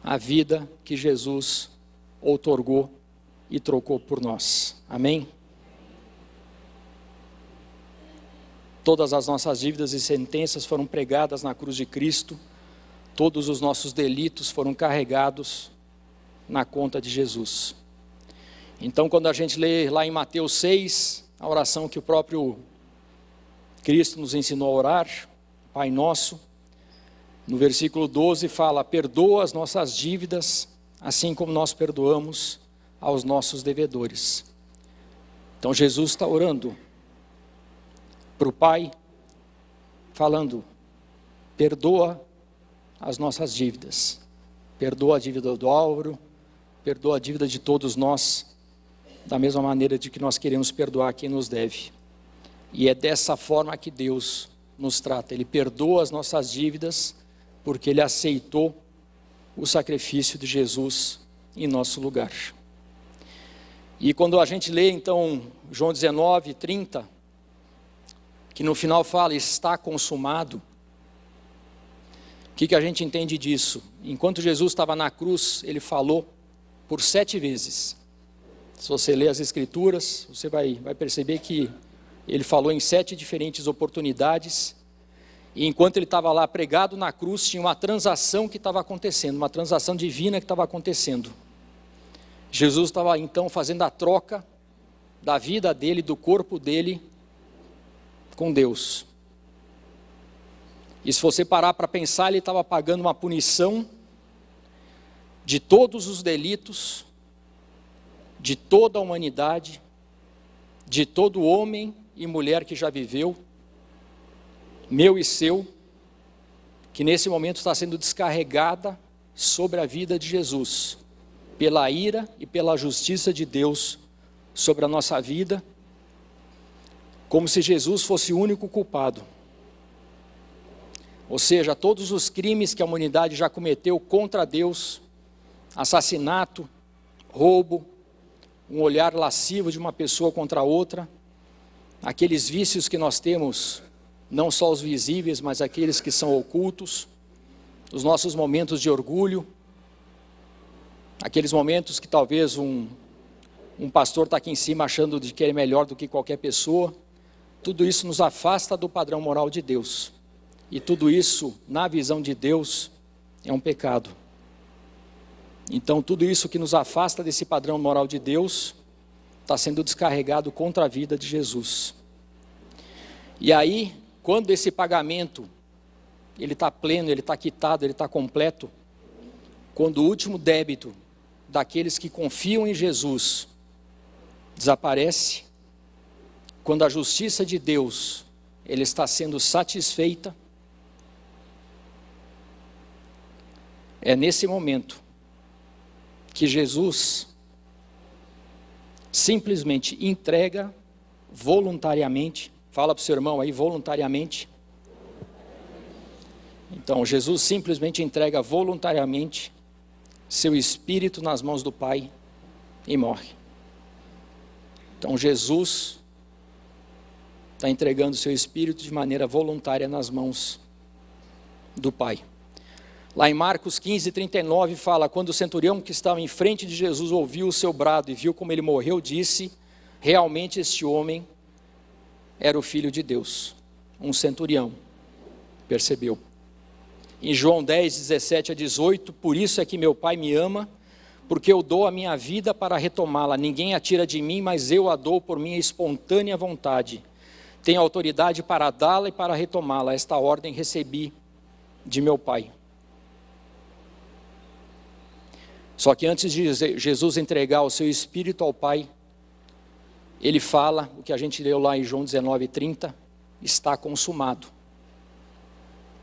A: a vida que Jesus outorgou e trocou por nós. Amém? Todas as nossas dívidas e sentenças foram pregadas na cruz de Cristo, todos os nossos delitos foram carregados na conta de Jesus. Então, quando a gente lê lá em Mateus 6, a oração que o próprio Cristo nos ensinou a orar, Pai Nosso, no versículo 12 fala: perdoa as nossas dívidas, assim como nós perdoamos aos nossos devedores. Então Jesus está orando para o Pai, falando: perdoa as nossas dívidas, perdoa a dívida do Álvaro, perdoa a dívida de todos nós, da mesma maneira de que nós queremos perdoar quem nos deve. E é dessa forma que Deus nos trata. Ele perdoa as nossas dívidas, porque Ele aceitou o sacrifício de Jesus em nosso lugar. E quando a gente lê então João 19, 30, que no final fala: está consumado, o que a gente entende disso? Enquanto Jesus estava na cruz, Ele falou por 7 vezes. Se você ler as Escrituras, você vai perceber que Ele falou em 7 diferentes oportunidades. E enquanto Ele estava lá pregado na cruz, tinha uma transação que estava acontecendo, uma transação divina que estava acontecendo. Jesus estava então fazendo a troca da vida dele, do corpo dele, com Deus. E se você parar para pensar, Ele estava pagando uma punição de todos os delitos, de toda a humanidade, de todo homem e mulher que já viveu, meu e seu, que nesse momento está sendo descarregada sobre a vida de Jesus, pela ira e pela justiça de Deus sobre a nossa vida, como se Jesus fosse o único culpado. Ou seja, todos os crimes que a humanidade já cometeu contra Deus, assassinato, roubo, um olhar lascivo de uma pessoa contra outra, aqueles vícios que nós temos, não só os visíveis, mas aqueles que são ocultos, os nossos momentos de orgulho, aqueles momentos que talvez um pastor está aqui em cima achando de que ele é melhor do que qualquer pessoa, tudo isso nos afasta do padrão moral de Deus. E tudo isso, na visão de Deus, é um pecado. Então, tudo isso que nos afasta desse padrão moral de Deus, está sendo descarregado contra a vida de Jesus. E aí, quando esse pagamento, ele está pleno, ele está quitado, ele está completo, quando o último débito daqueles que confiam em Jesus desaparece, quando a justiça de Deus, ele está sendo satisfeita, É nesse momento que Jesus simplesmente entrega voluntariamente, fala para o seu irmão aí, voluntariamente. Então, Jesus simplesmente entrega voluntariamente seu espírito nas mãos do Pai e morre. Então, Jesus está entregando seu espírito de maneira voluntária nas mãos do Pai. Lá em Marcos 15:39 fala: quando o centurião que estava em frente de Jesus ouviu o seu brado e viu como ele morreu, disse: realmente este homem era o Filho de Deus. Um centurião percebeu. Em João 10:17-18, por isso é que meu Pai me ama, porque eu dou a minha vida para retomá-la. Ninguém a tira de mim, mas eu a dou por minha espontânea vontade. Tenho autoridade para dá-la e para retomá-la. Esta ordem recebi de meu Pai. Só que antes de Jesus entregar o seu espírito ao Pai, ele fala, o que a gente leu lá em João 19:30, está consumado.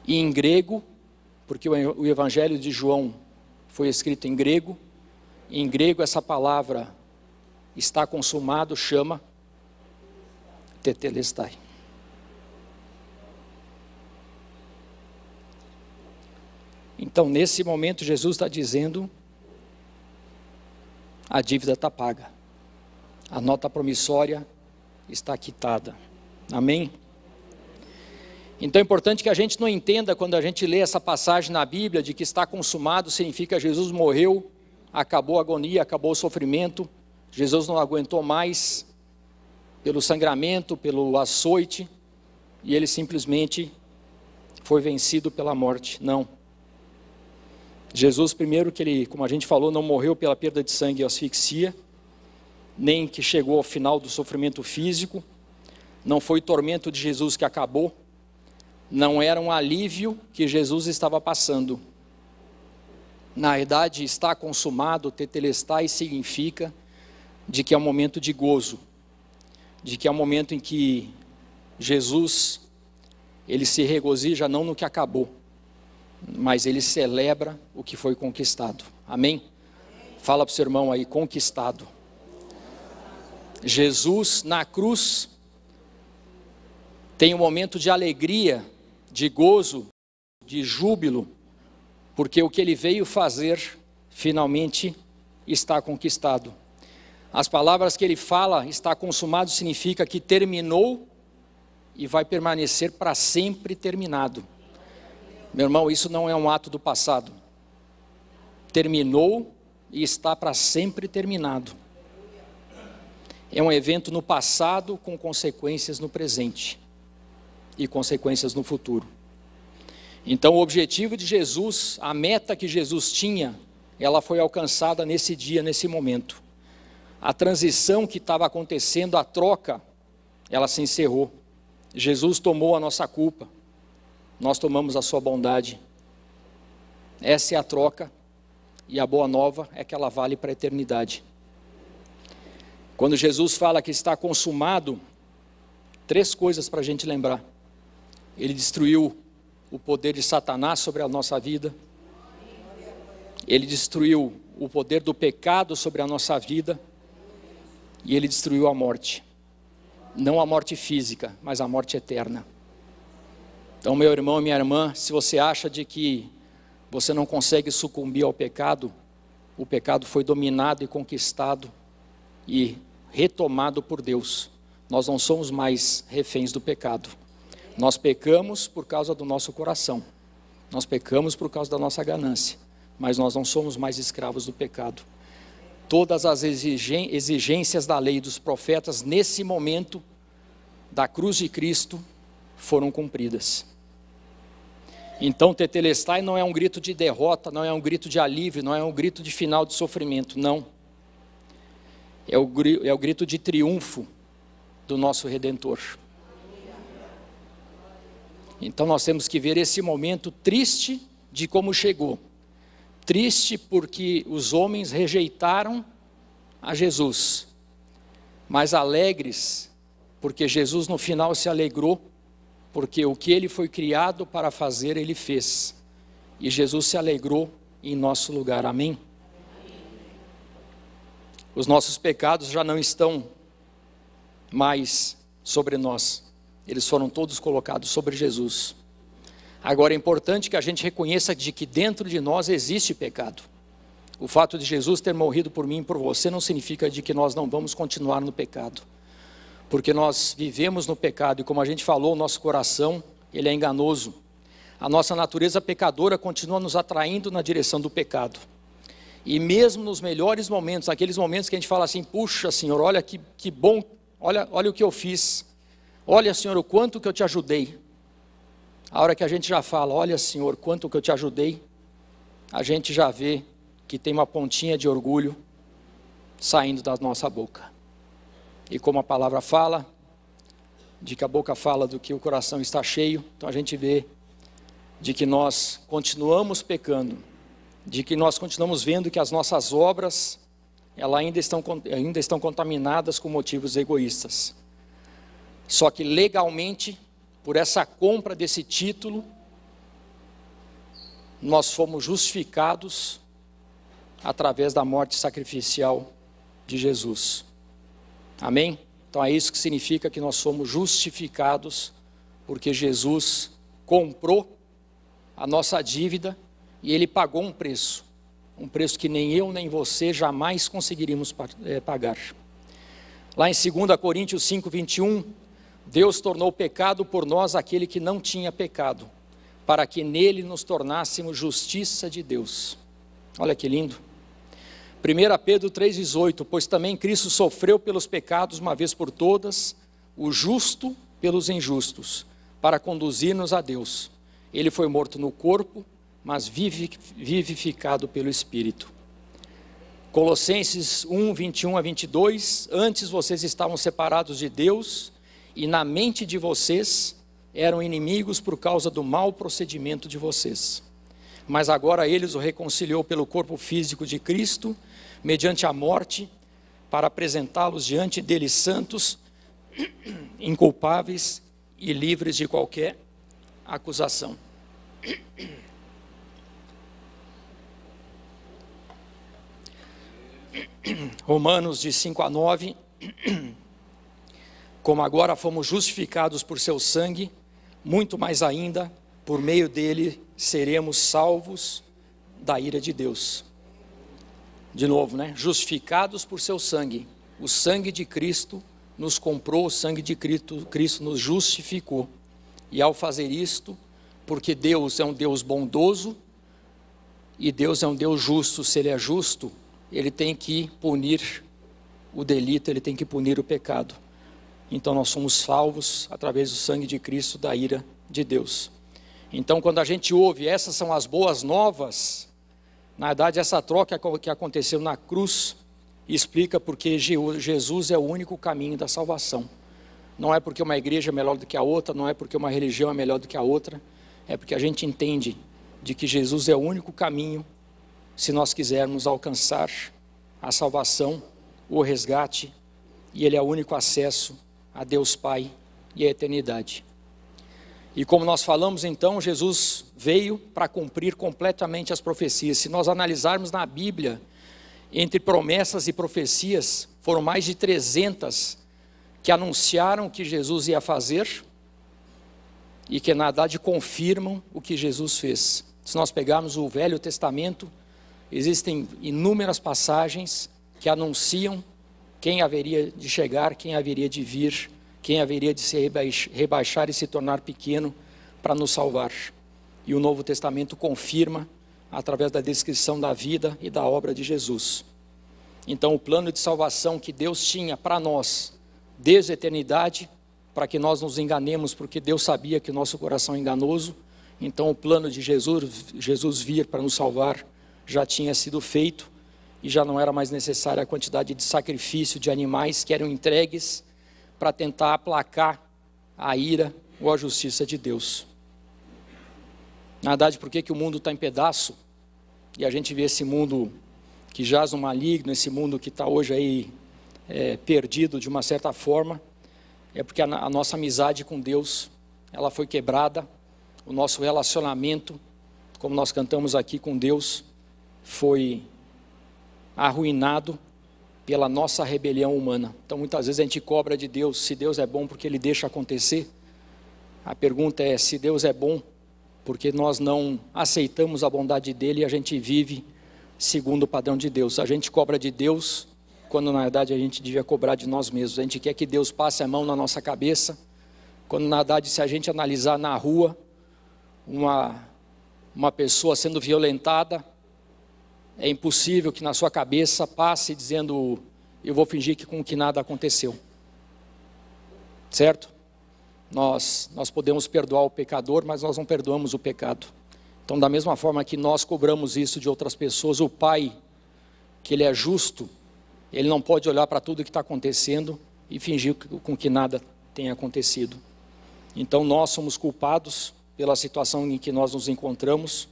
A: E em grego, porque o Evangelho de João foi escrito em grego essa palavra está consumado chama tetelestai. Então, nesse momento, Jesus está dizendo: a dívida está paga, a nota promissória está quitada. Amém? Então é importante que a gente não entenda, quando a gente lê essa passagem na Bíblia, de que está consumado, significa que Jesus morreu, acabou a agonia, acabou o sofrimento, Jesus não aguentou mais, pelo sangramento, pelo açoite, e ele simplesmente foi vencido pela morte. Não. Jesus, primeiro que ele, como a gente falou, não morreu pela perda de sangue e asfixia, nem que chegou ao final do sofrimento físico, não foi tormento de Jesus que acabou, não era um alívio que Jesus estava passando. Na verdade, está consumado, tetelestai, significa de que é um momento de gozo, de que é um momento em que Jesus, ele se regozija não no que acabou, mas ele celebra o que foi conquistado. Amém? Fala para o seu irmão aí, conquistado. Jesus na cruz tem um momento de alegria, de gozo, de júbilo, porque o que ele veio fazer finalmente está conquistado. As palavras que ele fala, está consumado, significa que terminou e vai permanecer para sempre terminado. Meu irmão, isso não é um ato do passado. Terminou e está para sempre terminado. É um evento no passado com consequências no presente e consequências no futuro. Então o objetivo de Jesus, a meta que Jesus tinha, ela foi alcançada nesse dia, nesse momento. A transição que estava acontecendo, a troca, ela se encerrou. Jesus tomou a nossa culpa, nós tomamos a sua bondade. Essa é a troca, e a boa nova é que ela vale para a eternidade. Quando Jesus fala que está consumado, 3 coisas para a gente lembrar. Ele destruiu o poder de Satanás sobre a nossa vida. Ele destruiu o poder do pecado sobre a nossa vida. E ele destruiu a morte. Não a morte física, mas a morte eterna. Então, meu irmão e minha irmã, se você acha de que você não consegue sucumbir ao pecado, o pecado foi dominado e conquistado e retomado por Deus. Nós não somos mais reféns do pecado. Nós pecamos por causa do nosso coração. Nós pecamos por causa da nossa ganância. Mas nós não somos mais escravos do pecado. Todas as exigências da lei dos profetas, nesse momento da cruz de Cristo, foram cumpridas. Então, tetelestai não é um grito de derrota, não é um grito de alívio, não é um grito de final de sofrimento, não. É o grito de triunfo do nosso Redentor. Então nós temos que ver esse momento triste de como chegou. Triste porque os homens rejeitaram a Jesus, mas alegres porque Jesus no final se alegrou, porque o que ele foi criado para fazer, ele fez. E Jesus se alegrou em nosso lugar. Amém? Os nossos pecados já não estão mais sobre nós. Eles foram todos colocados sobre Jesus. Agora é importante que a gente reconheça de que dentro de nós existe pecado. O fato de Jesus ter morrido por mim e por você não significa de que nós não vamos continuar no pecado. Porque nós vivemos no pecado e, como a gente falou, o nosso coração, ele é enganoso. A nossa natureza pecadora continua nos atraindo na direção do pecado. E mesmo nos melhores momentos, aqueles momentos que a gente fala assim, puxa Senhor, olha que bom, olha o que eu fiz. Olha Senhor, o quanto que eu te ajudei. A hora que a gente já fala, olha Senhor, quanto que eu te ajudei, a gente já vê que tem uma pontinha de orgulho saindo da nossa boca. E como a palavra fala, de que a boca fala do que o coração está cheio, então a gente vê de que nós continuamos pecando, de que nós continuamos vendo que as nossas obras, elas ainda estão contaminadas com motivos egoístas. Só que legalmente, por essa compra desse título, nós fomos justificados através da morte sacrificial de Jesus. Amém? Então é isso que significa que nós somos justificados, porque Jesus comprou a nossa dívida e Ele pagou um preço que nem eu nem você jamais conseguiríamos pagar. Lá em 2 Coríntios 5:21, Deus tornou pecado por nós aquele que não tinha pecado, para que nele nos tornássemos justiça de Deus. Olha que lindo. 1 Pedro 3,18, pois também Cristo sofreu pelos pecados uma vez por todas, o justo pelos injustos, para conduzir-nos a Deus. Ele foi morto no corpo, mas vivificado pelo Espírito. Colossenses 1:21-22, antes vocês estavam separados de Deus, e na mente de vocês eram inimigos por causa do mau procedimento de vocês. Mas agora Ele os reconciliou pelo corpo físico de Cristo, mediante a morte, para apresentá-los diante dele santos, inculpáveis e livres de qualquer acusação. Romanos de 5-9, como agora fomos justificados por seu sangue, muito mais ainda, por meio dele, seremos salvos da ira de Deus. De novo, né? Justificados por seu sangue. O sangue de Cristo nos comprou, o sangue de Cristo nos justificou. E ao fazer isto, porque Deus é um Deus bondoso e Deus é um Deus justo, se Ele é justo, Ele tem que punir o delito, Ele tem que punir o pecado. Então nós somos salvos através do sangue de Cristo da ira de Deus. Então quando a gente ouve, essas são as boas novas, na verdade essa troca que aconteceu na cruz, explica porque Jesus é o único caminho da salvação. Não é porque uma igreja é melhor do que a outra, não é porque uma religião é melhor do que a outra, é porque a gente entende de que Jesus é o único caminho, se nós quisermos alcançar a salvação, o resgate, e Ele é o único acesso a Deus Pai e a eternidade. E como nós falamos então, Jesus veio para cumprir completamente as profecias. Se nós analisarmos na Bíblia, entre promessas e profecias, foram mais de 300 que anunciaram o que Jesus ia fazer e que na verdade confirmam o que Jesus fez. Se nós pegarmos o Velho Testamento, existem inúmeras passagens que anunciam quem haveria de chegar, quem haveria de vir, quem haveria de se rebaixar e se tornar pequeno para nos salvar. E o Novo Testamento confirma através da descrição da vida e da obra de Jesus. Então o plano de salvação que Deus tinha para nós, desde a eternidade, para que nós nos enganemos, porque Deus sabia que o nosso coração é enganoso, então o plano de Jesus vir para nos salvar já tinha sido feito, e já não era mais necessária a quantidade de sacrifício de animais que eram entregues para tentar aplacar a ira ou a justiça de Deus. Na verdade, por que o mundo está em pedaço, e a gente vê esse mundo que jaz no maligno, esse mundo que está hoje aí perdido de uma certa forma, é porque a nossa amizade com Deus, ela foi quebrada, o nosso relacionamento, como nós cantamos aqui com Deus, foi arruinado pela nossa rebelião humana. Então muitas vezes a gente cobra de Deus, se Deus é bom porque Ele deixa acontecer. A pergunta é, se Deus é bom porque nós não aceitamos a bondade dEle e a gente vive segundo o padrão de Deus. A gente cobra de Deus quando na verdade a gente devia cobrar de nós mesmos. A gente quer que Deus passe a mão na nossa cabeça, quando na verdade se a gente analisar na rua uma pessoa sendo violentada, é impossível que na sua cabeça passe dizendo, eu vou fingir que nada aconteceu. Certo? Nós podemos perdoar o pecador, mas nós não perdoamos o pecado. Então, da mesma forma que nós cobramos isso de outras pessoas, o Pai, que Ele é justo, Ele não pode olhar para tudo que está acontecendo e fingir com que nada tenha acontecido. Então, nós somos culpados pela situação em que nós nos encontramos.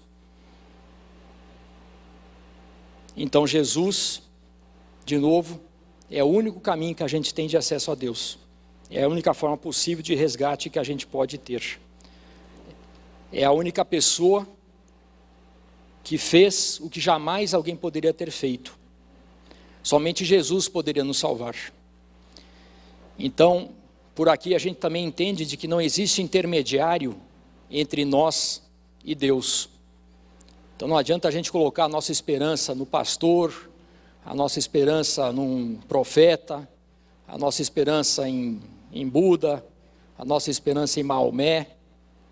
A: Então, Jesus, de novo, é o único caminho que a gente tem de acesso a Deus. É a única forma possível de resgate que a gente pode ter. É a única pessoa que fez o que jamais alguém poderia ter feito. Somente Jesus poderia nos salvar. Então, por aqui a gente também entende de que não existe intermediário entre nós e Deus. Então não adianta a gente colocar a nossa esperança no pastor, a nossa esperança num profeta, a nossa esperança em Buda, a nossa esperança em Maomé.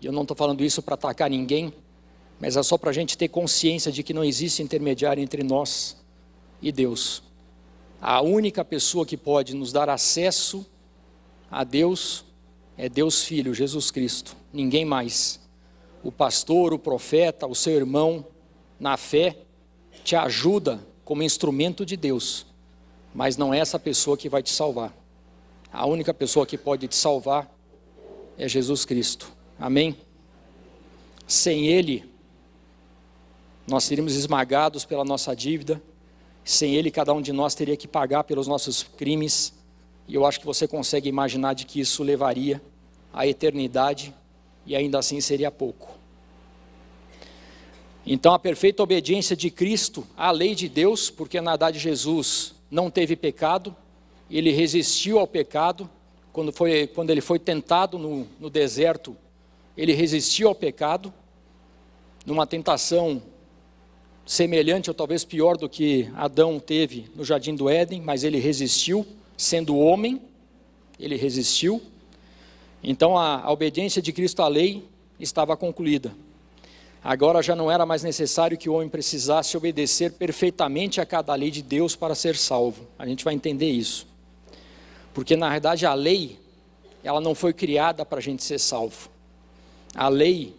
A: E eu não estou falando isso para atacar ninguém, mas é só para a gente ter consciência de que não existe intermediário entre nós e Deus. A única pessoa que pode nos dar acesso a Deus é Deus Filho, Jesus Cristo, ninguém mais. O pastor, o profeta, o seu irmão, na fé, te ajuda como instrumento de Deus, mas não é essa pessoa que vai te salvar. A única pessoa que pode te salvar é Jesus Cristo. Amém? Sem Ele, nós seríamos esmagados pela nossa dívida. Sem Ele, cada um de nós teria que pagar pelos nossos crimes. E eu acho que você consegue imaginar de que isso levaria à eternidade e ainda assim seria pouco. Então a perfeita obediência de Cristo à lei de Deus, porque na verdade Jesus não teve pecado, Ele resistiu ao pecado. Quando Ele foi tentado no deserto, Ele resistiu ao pecado, numa tentação semelhante ou talvez pior do que Adão teve no Jardim do Éden, mas Ele resistiu, sendo homem, Ele resistiu. Então a obediência de Cristo à lei estava concluída. Agora já não era mais necessário que o homem precisasse obedecer perfeitamente a cada lei de Deus para ser salvo. A gente vai entender isso. Porque na verdade a lei, ela não foi criada para a gente ser salvo. A lei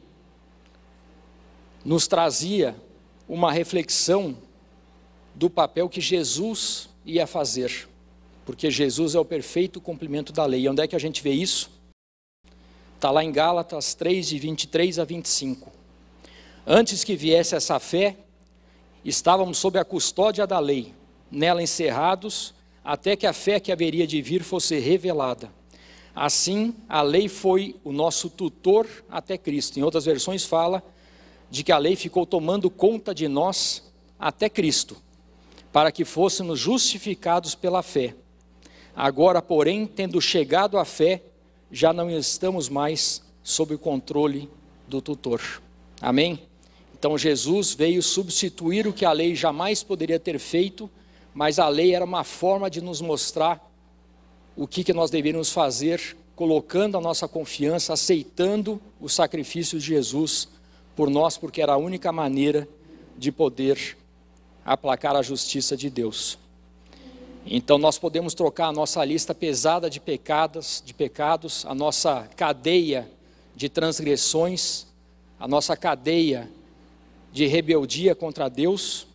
A: nos trazia uma reflexão do papel que Jesus ia fazer. Porque Jesus é o perfeito cumprimento da lei. E onde é que a gente vê isso? Está lá em Gálatas 3, de 23 a 25. Antes que viesse essa fé, estávamos sob a custódia da lei, nela encerrados, até que a fé que haveria de vir fosse revelada. Assim, a lei foi o nosso tutor até Cristo. Em outras versões fala de que a lei ficou tomando conta de nós até Cristo, para que fôssemos justificados pela fé. Agora, porém, tendo chegado à fé, já não estamos mais sob o controle do tutor. Amém? Então Jesus veio substituir o que a lei jamais poderia ter feito, mas a lei era uma forma de nos mostrar o que nós deveríamos fazer, colocando a nossa confiança, aceitando o sacrifício de Jesus por nós, porque era a única maneira de poder aplacar a justiça de Deus. Então nós podemos trocar a nossa lista pesada de pecados, a nossa cadeia de transgressões, a nossa cadeia de rebeldia contra Deus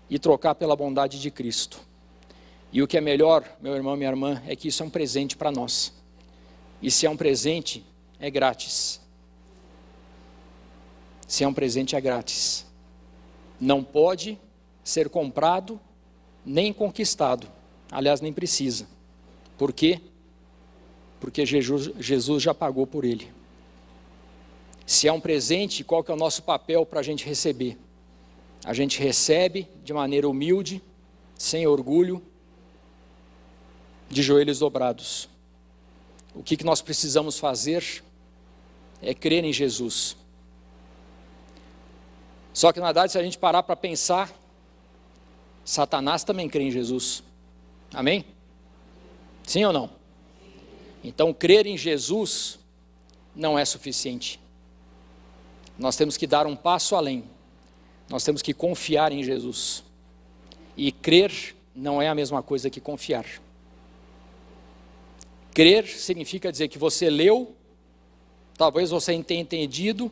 A: e trocar pela bondade de Cristo. E o que é melhor, meu irmão e minha irmã, é que isso é um presente para nós. E se é um presente, é grátis. Se é um presente, é grátis. Não pode ser comprado nem conquistado. Aliás, nem precisa. Por quê? Porque Jesus já pagou por ele. Se é um presente, qual que é o nosso papel para a gente receber? A gente recebe de maneira humilde, sem orgulho, de joelhos dobrados. O que nós precisamos fazer é crer em Jesus. Só que na verdade, se a gente parar para pensar, Satanás também crê em Jesus. Amém? Sim ou não? Então, crer em Jesus não é suficiente. Nós temos que dar um passo além. Nós temos que confiar em Jesus. E crer não é a mesma coisa que confiar. Crer significa dizer que você leu, talvez você tenha entendido,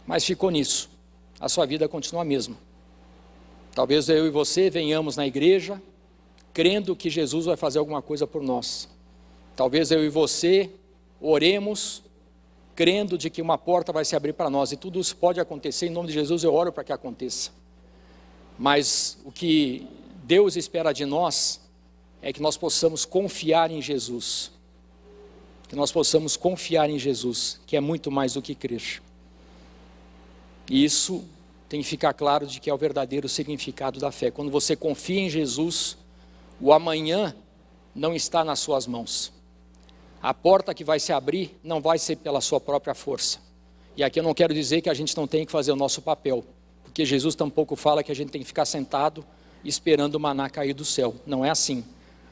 A: mas ficou nisso. A sua vida continua a mesma. Talvez eu e você venhamos na igreja, crendo que Jesus vai fazer alguma coisa por nós. Talvez eu e você oremos, crendo de que uma porta vai se abrir para nós. E tudo isso pode acontecer, em nome de Jesus eu oro para que aconteça. Mas o que Deus espera de nós é que nós possamos confiar em Jesus. Que nós possamos confiar em Jesus, que é muito mais do que crer. E isso tem que ficar claro de que é o verdadeiro significado da fé. Quando você confia em Jesus, o amanhã não está nas suas mãos. A porta que vai se abrir não vai ser pela sua própria força. E aqui eu não quero dizer que a gente não tem que fazer o nosso papel, porque Jesus tampouco fala que a gente tem que ficar sentado esperando o maná cair do céu. Não é assim.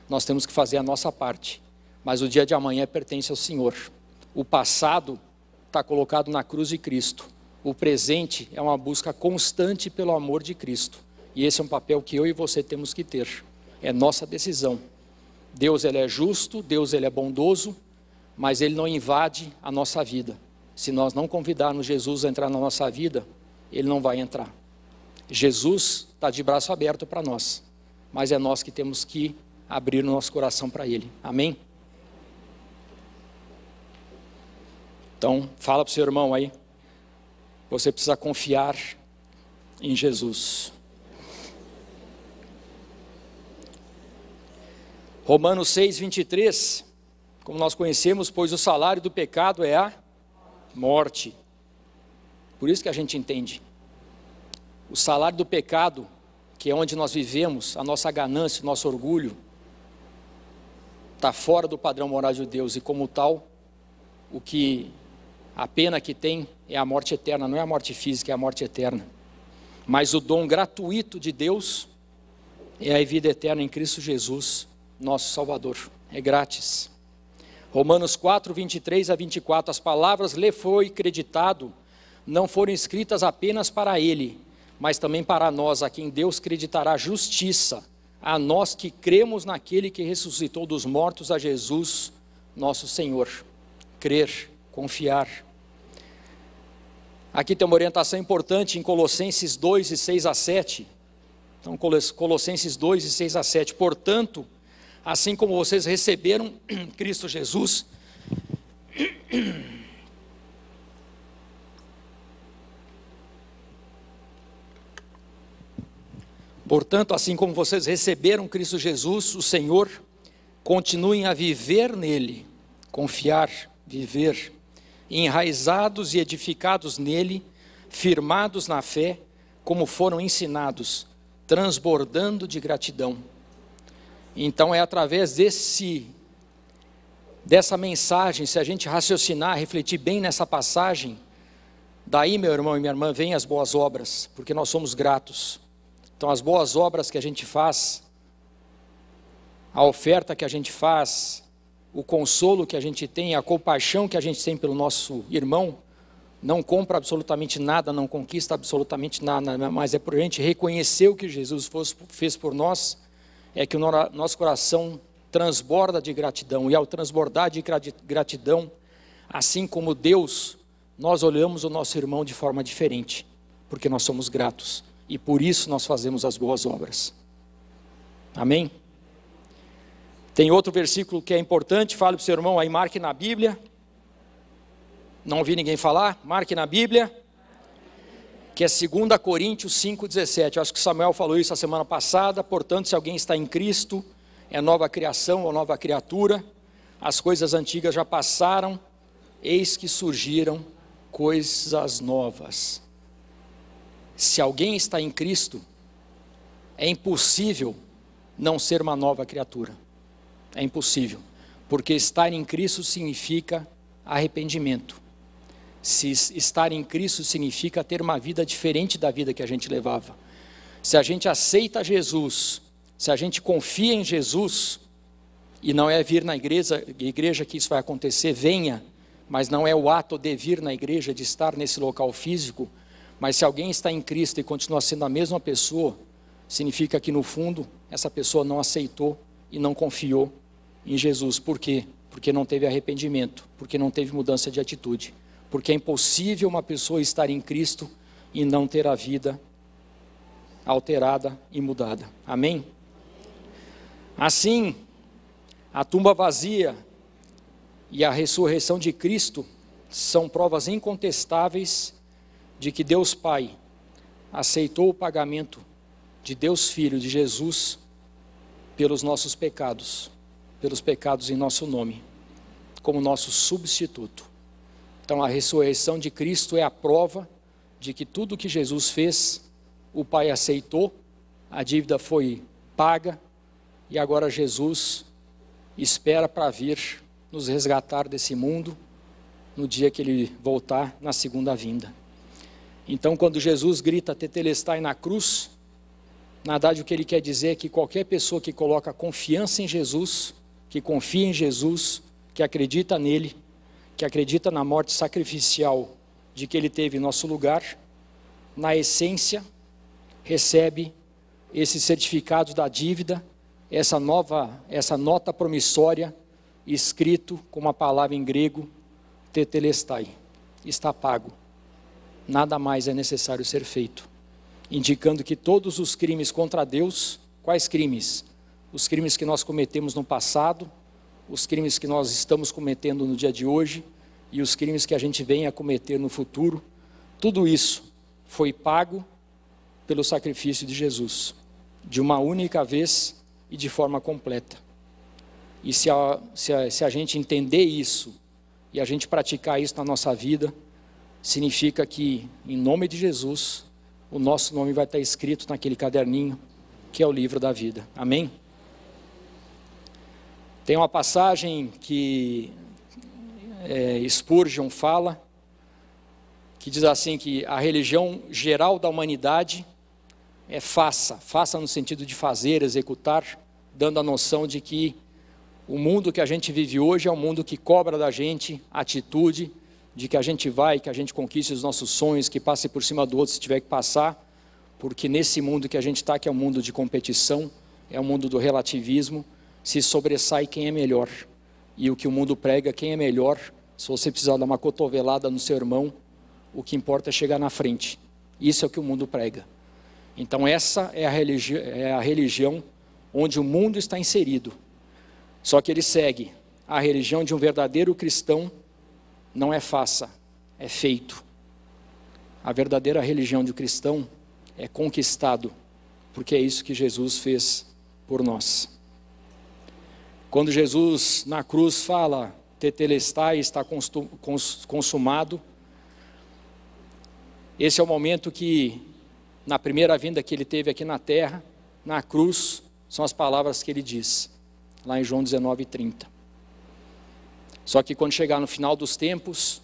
A: Nós temos que fazer a nossa parte. Mas o dia de amanhã pertence ao Senhor. O passado está colocado na cruz de Cristo. O presente é uma busca constante pelo amor de Cristo. E esse é um papel que eu e você temos que ter. É nossa decisão. Deus, Ele é justo, Deus, Ele é bondoso, mas Ele não invade a nossa vida. Se nós não convidarmos Jesus a entrar na nossa vida, Ele não vai entrar. Jesus está de braço aberto para nós, mas é nós que temos que abrir o nosso coração para Ele. Amém? Então, fala para o seu irmão aí, você precisa confiar em Jesus. Romanos 6, 23, como nós conhecemos, pois o salário do pecado é a morte. Por isso que a gente entende. O salário do pecado, que é onde nós vivemos, a nossa ganância, o nosso orgulho, está fora do padrão moral de Deus, e como tal, a pena que tem é a morte eterna, não é a morte física, é a morte eterna. Mas o dom gratuito de Deus é a vida eterna em Cristo Jesus, nosso Salvador. É grátis. Romanos 4, 23 a 24, as palavras lhe foi creditado, não foram escritas apenas para ele, mas também para nós, a quem Deus creditará justiça, a nós que cremos naquele que ressuscitou dos mortos, a Jesus, nosso Senhor. Crer, confiar. Aqui tem uma orientação importante em Colossenses 2, e 6 a 7. Então, Colossenses 2, e 6 a 7. Portanto, assim como vocês receberam Cristo Jesus, Cristo Jesus, o Senhor, continuem a viver nele, confiar, viver, enraizados e edificados nele, firmados na fé, como foram ensinados, transbordando de gratidão. Então é através dessa mensagem, se a gente raciocinar, refletir bem nessa passagem, daí, meu irmão e minha irmã, vêm as boas obras, porque nós somos gratos. Então as boas obras que a gente faz, a oferta que a gente faz, o consolo que a gente tem, a compaixão que a gente tem pelo nosso irmão, não compra absolutamente nada, não conquista absolutamente nada, mas é por a gente reconhecer o que Jesus fez por nós, é que o nosso coração transborda de gratidão, e ao transbordar de gratidão, assim como Deus, nós olhamos o nosso irmão de forma diferente, porque nós somos gratos, e por isso nós fazemos as boas obras. Amém? Tem outro versículo que é importante, fale para o seu irmão aí, marque na Bíblia. Não ouvi ninguém falar, marque na Bíblia. Que é 2 Coríntios 5,17. Eu acho que Samuel falou isso a semana passada. Portanto, se alguém está em Cristo, é nova criação ou nova criatura. As coisas antigas já passaram, eis que surgiram coisas novas. Se alguém está em Cristo, é impossível não ser uma nova criatura. É impossível, porque estar em Cristo significa arrependimento. Se estar em Cristo significa ter uma vida diferente da vida que a gente levava. Se a gente aceita Jesus, se a gente confia em Jesus, e não é vir na igreja que isso vai acontecer, venha, mas não é o ato de vir na igreja, de estar nesse local físico, mas se alguém está em Cristo e continua sendo a mesma pessoa, significa que no fundo, essa pessoa não aceitou e não confiou em Jesus. Por quê? Porque não teve arrependimento, porque não teve mudança de atitude, porque é impossível uma pessoa estar em Cristo e não ter a vida alterada e mudada. Amém? Assim, a tumba vazia e a ressurreição de Cristo são provas incontestáveis de que Deus Pai aceitou o pagamento de Deus Filho, de Jesus, pelos nossos pecados, pelos pecados em nosso nome, como nosso substituto. Então a ressurreição de Cristo é a prova de que tudo que Jesus fez, o Pai aceitou, a dívida foi paga, e agora Jesus espera para vir nos resgatar desse mundo, no dia que Ele voltar na segunda vinda. Então quando Jesus grita tetelestai na cruz, na verdade o que Ele quer dizer é que qualquer pessoa que coloca confiança em Jesus, que confia em Jesus, que acredita nele, que acredita na morte sacrificial de que Ele teve em nosso lugar, na essência, recebe esse certificado da dívida, essa nota promissória, escrito com uma palavra em grego, tetelestai, está pago, nada mais é necessário ser feito, indicando que todos os crimes contra Deus, quais crimes? Os crimes que nós cometemos no passado, os crimes que nós estamos cometendo no dia de hoje, e os crimes que a gente vem a cometer no futuro, tudo isso foi pago pelo sacrifício de Jesus, de uma única vez e de forma completa. E se a gente entender isso, e a gente praticar isso na nossa vida, significa que, em nome de Jesus, o nosso nome vai estar escrito naquele caderninho, que é o livro da vida. Amém? Tem uma passagem que Spurgeon fala, que diz assim, que a religião geral da humanidade é faça no sentido de fazer, executar, dando a noção de que o mundo que a gente vive hoje é um mundo que cobra da gente atitude, de que a gente vai, que a gente conquiste os nossos sonhos, que passe por cima do outro se tiver que passar, porque nesse mundo que a gente está, que é um mundo de competição, é um mundo do relativismo, se sobressai quem é melhor. E o que o mundo prega, quem é melhor, se você precisar dar uma cotovelada no seu irmão, o que importa é chegar na frente. Isso é o que o mundo prega. Então essa é a religião onde o mundo está inserido. Só que ele segue. A religião de um verdadeiro cristão não é faça, é feito. A verdadeira religião de um cristão é conquistado, porque é isso que Jesus fez por nós. Quando Jesus na cruz fala, tetelestai, está consumado, esse é o momento que, na primeira vinda que ele teve aqui na terra, na cruz, são as palavras que ele diz, lá em João 19:30. Só que quando chegar no final dos tempos,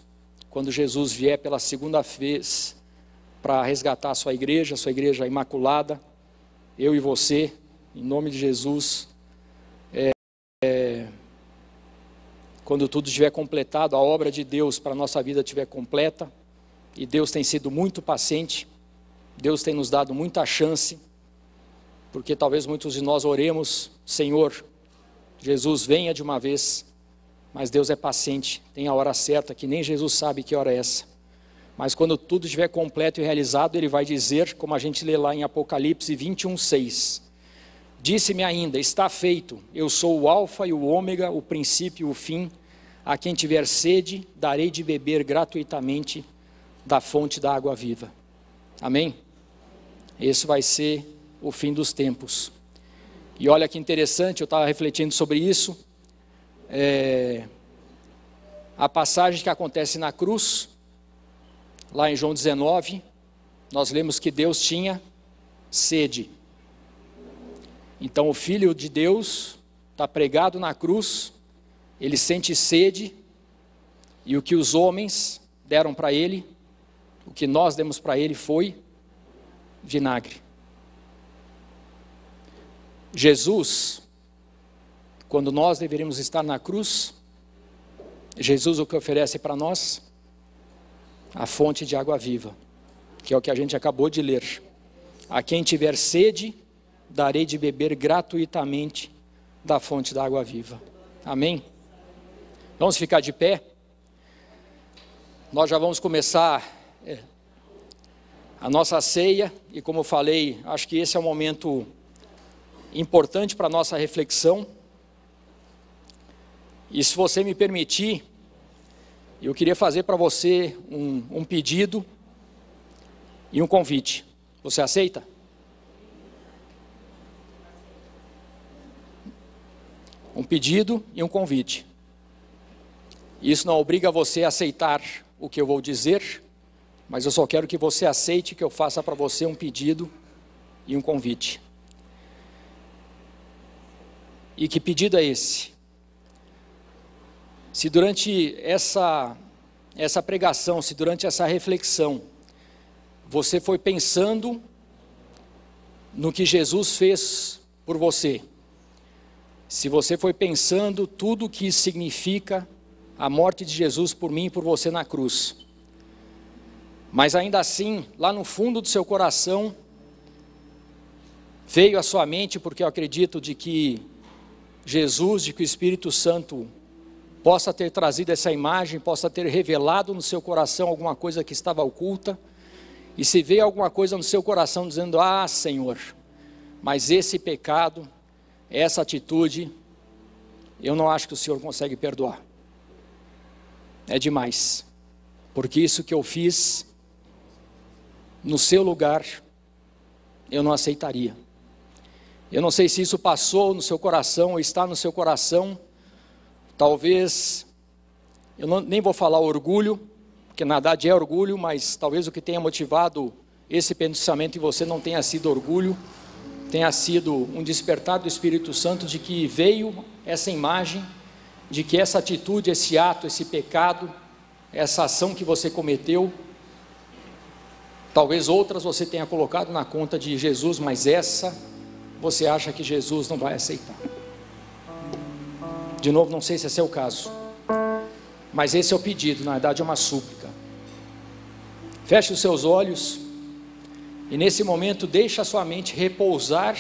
A: quando Jesus vier pela segunda vez para resgatar a sua igreja imaculada, eu e você, em nome de Jesus, quando tudo estiver completado, a obra de Deus para a nossa vida estiver completa, e Deus tem sido muito paciente, Deus tem nos dado muita chance, porque talvez muitos de nós oremos, Senhor, Jesus venha de uma vez, mas Deus é paciente, tem a hora certa, que nem Jesus sabe que hora é essa. Mas quando tudo estiver completo e realizado, Ele vai dizer, como a gente lê lá em Apocalipse 21:6, disse-me ainda, está feito, eu sou o alfa e o ômega, o princípio e o fim, a quem tiver sede, darei de beber gratuitamente da fonte da água viva. Amém? Esse vai ser o fim dos tempos. E olha que interessante, eu estava refletindo sobre isso, a passagem que acontece na cruz, lá em João 19, nós lemos que Deus tinha sede. Então o Filho de Deus está pregado na cruz, ele sente sede, e o que os homens deram para ele, o que nós demos para ele foi vinagre. Jesus, quando nós deveríamos estar na cruz, Jesus o que oferece para nós? A fonte de água viva, que é o que a gente acabou de ler. A quem tiver sede, darei de beber gratuitamente da fonte da água viva. Amém? Vamos ficar de pé. Nós já vamos começar a nossa ceia, e como eu falei, acho que esse é um momento importante para a nossa reflexão. E se você me permitir, eu queria fazer para você um pedido e um convite. Você aceita? Um pedido e um convite. Isso não obriga você a aceitar o que eu vou dizer, mas eu só quero que você aceite que eu faça para você um pedido e um convite. E que pedido é esse? Se durante essa pregação, se durante essa reflexão, você foi pensando no que Jesus fez por você, se você foi pensando tudo o que significa a morte de Jesus por mim e por você na cruz, mas ainda assim, lá no fundo do seu coração, veio à sua mente, porque eu acredito de que Jesus, de que o Espírito Santo possa ter trazido essa imagem, possa ter revelado no seu coração alguma coisa que estava oculta, e se veio alguma coisa no seu coração dizendo: ah, Senhor, mas esse pecado, essa atitude, eu não acho que o Senhor consegue perdoar. É demais, porque isso que eu fiz no seu lugar, eu não aceitaria. Eu não sei se isso passou no seu coração ou está no seu coração. Talvez, nem vou falar orgulho, porque na verdade é orgulho, mas talvez o que tenha motivado esse pensamento em você não tenha sido orgulho, tenha sido um despertar do Espírito Santo de que veio essa imagem, de que essa atitude, esse ato, esse pecado, essa ação que você cometeu, talvez outras você tenha colocado na conta de Jesus, mas essa você acha que Jesus não vai aceitar. De novo, não sei se esse é o caso, mas esse é o pedido, na verdade é uma súplica. Feche os seus olhos e nesse momento deixe a sua mente repousar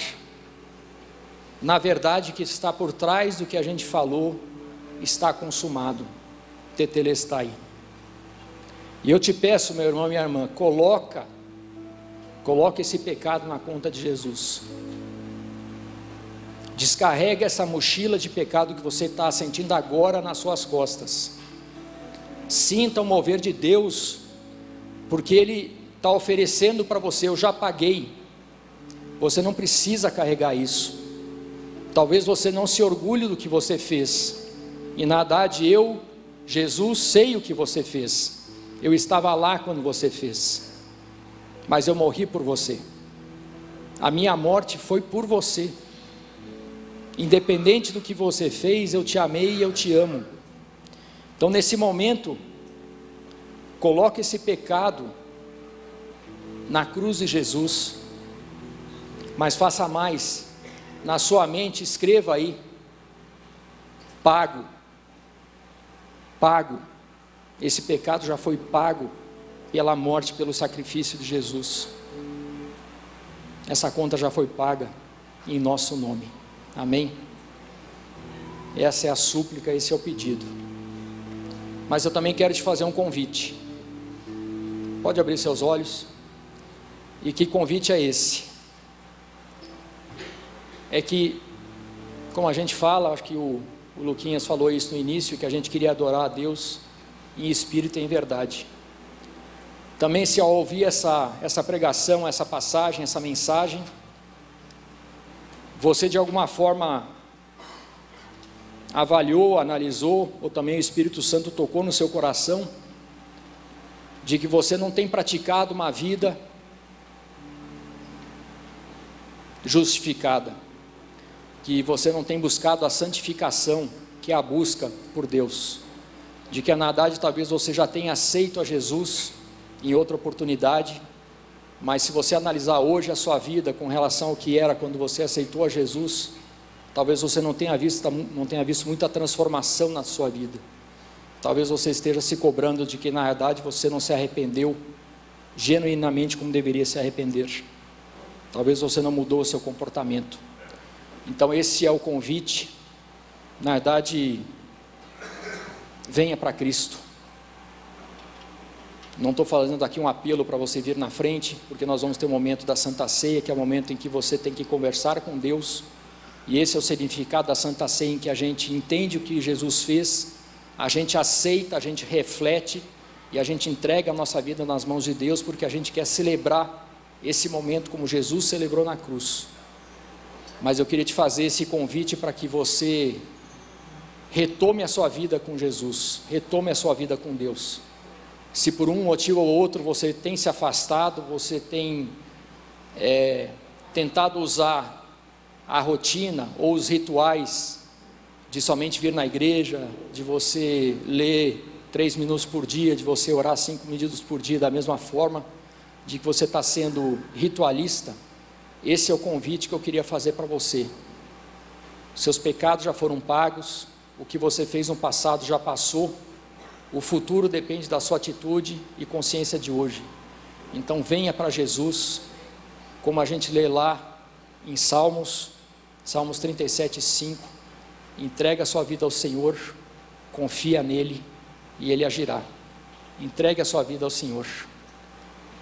A: na verdade que está por trás do que a gente falou. Está consumado, tetelestai. E eu te peço, meu irmão e minha irmã, coloca esse pecado na conta de Jesus. Descarrega essa mochila de pecado que você está sentindo agora nas suas costas. Sinta o mover de Deus, porque Ele está oferecendo para você: eu já paguei, você não precisa carregar isso. Talvez você não se orgulhe do que você fez, e na verdade eu, Jesus, sei o que você fez. Eu estava lá quando você fez, mas eu morri por você. A minha morte foi por você. Independente do que você fez, eu te amei e eu te amo. Então nesse momento, coloque esse pecado na cruz de Jesus, mas faça mais, na sua mente escreva aí: pago, esse pecado já foi pago pela morte, pelo sacrifício de Jesus. Essa conta já foi paga em nosso nome. Amém? Essa é a súplica, esse é o pedido. Mas eu também quero te fazer um convite. Pode abrir seus olhos. E que convite é esse? É que, como a gente fala, acho que o Luquinhas falou isso no início, que a gente queria adorar a Deus em espírito e em verdade. Também, se ao ouvir essa pregação, essa passagem, essa mensagem, você de alguma forma avaliou, analisou, ou também o Espírito Santo tocou no seu coração, de que você não tem praticado uma vida justificada, que você não tem buscado a santificação, que é a busca por Deus, de que na verdade talvez você já tenha aceito a Jesus em outra oportunidade, mas se você analisar hoje a sua vida com relação ao que era quando você aceitou a Jesus, talvez você não tenha visto muita transformação na sua vida. Talvez você esteja se cobrando de que na verdade você não se arrependeu genuinamente como deveria se arrepender. Talvez você não mudou o seu comportamento. Então esse é o convite. Na verdade, venha para Cristo. Não estou fazendo aqui um apelo para você vir na frente, porque nós vamos ter um momento da Santa Ceia, que é o momento em que você tem que conversar com Deus, e esse é o significado da Santa Ceia, em que a gente entende o que Jesus fez, a gente aceita, a gente reflete, e a gente entrega a nossa vida nas mãos de Deus, porque a gente quer celebrar esse momento como Jesus celebrou na cruz. Mas eu queria te fazer esse convite para que você retome a sua vida com Jesus, retome a sua vida com Deus. Se por um motivo ou outro você tem se afastado, você tem tentado usar a rotina ou os rituais de somente vir na igreja, de você ler 3 minutos por dia, de você orar 5 minutos por dia da mesma forma, de que você está sendo ritualista, esse é o convite que eu queria fazer para você. Seus pecados já foram pagos, o que você fez no passado já passou, o futuro depende da sua atitude e consciência de hoje. Então venha para Jesus, como a gente lê lá em Salmos 37:5, entrega a sua vida ao Senhor, confia nele e ele agirá. Entregue a sua vida ao Senhor.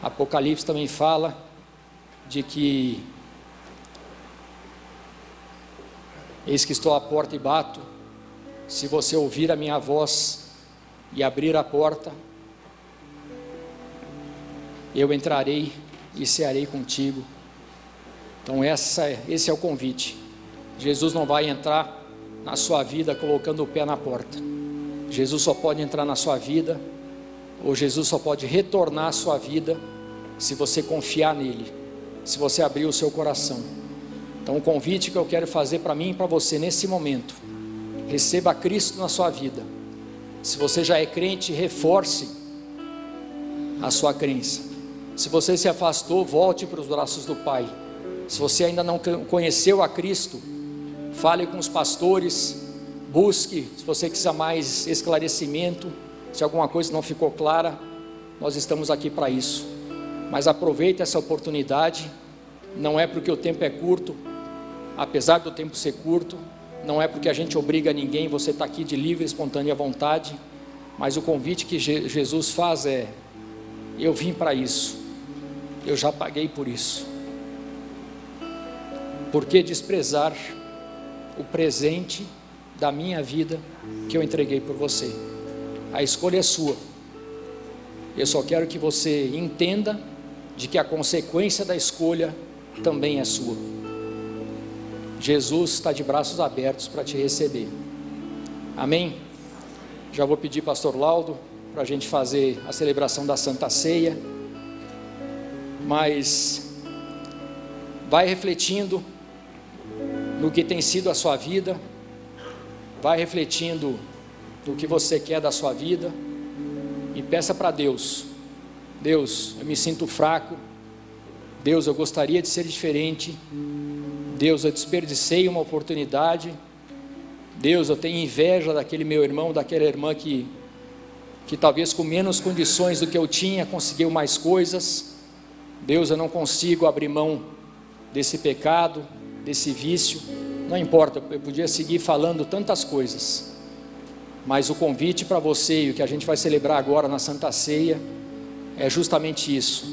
A: Apocalipse também fala de que eis que estou à porta e bato, se você ouvir a minha voz e abrir a porta, eu entrarei e cearei contigo. Então esse é o convite. Jesus não vai entrar na sua vida colocando o pé na porta. Jesus só pode entrar na sua vida, ou Jesus só pode retornar à sua vida, se você confiar nele, se você abrir o seu coração. Então o convite que eu quero fazer para mim e para você nesse momento: receba Cristo na sua vida. Se você já é crente, reforce a sua crença. Se você se afastou, volte para os braços do Pai. Se você ainda não conheceu a Cristo, fale com os pastores, busque, se você quiser mais esclarecimento, se alguma coisa não ficou clara, nós estamos aqui para isso. Mas aproveite essa oportunidade, não é porque o tempo é curto, apesar do tempo ser curto, não é porque a gente obriga ninguém, você está aqui de livre e espontânea vontade, mas o convite que Jesus faz é: eu vim para isso, eu já paguei por isso. Por que desprezar o presente da minha vida que eu entreguei por você? A escolha é sua. Eu só quero que você entenda de que a consequência da escolha também é sua. Jesus está de braços abertos para te receber. Amém? Já vou pedir pastor Laudo para a gente fazer a celebração da Santa Ceia, mas vai refletindo no que tem sido a sua vida, vai refletindo no que você quer da sua vida, e peça para Deus: Deus, eu me sinto fraco, Deus, eu gostaria de ser diferente, Deus, eu desperdicei uma oportunidade, Deus, eu tenho inveja daquele meu irmão, daquela irmã que talvez com menos condições do que eu tinha, conseguiu mais coisas. Deus, eu não consigo abrir mão desse pecado, desse vício. Não importa, eu podia seguir falando tantas coisas, mas o convite para você e o que a gente vai celebrar agora na Santa Ceia é justamente isso.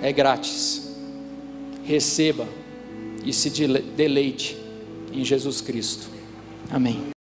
A: É grátis. Receba e se deleite em Jesus Cristo. Amém.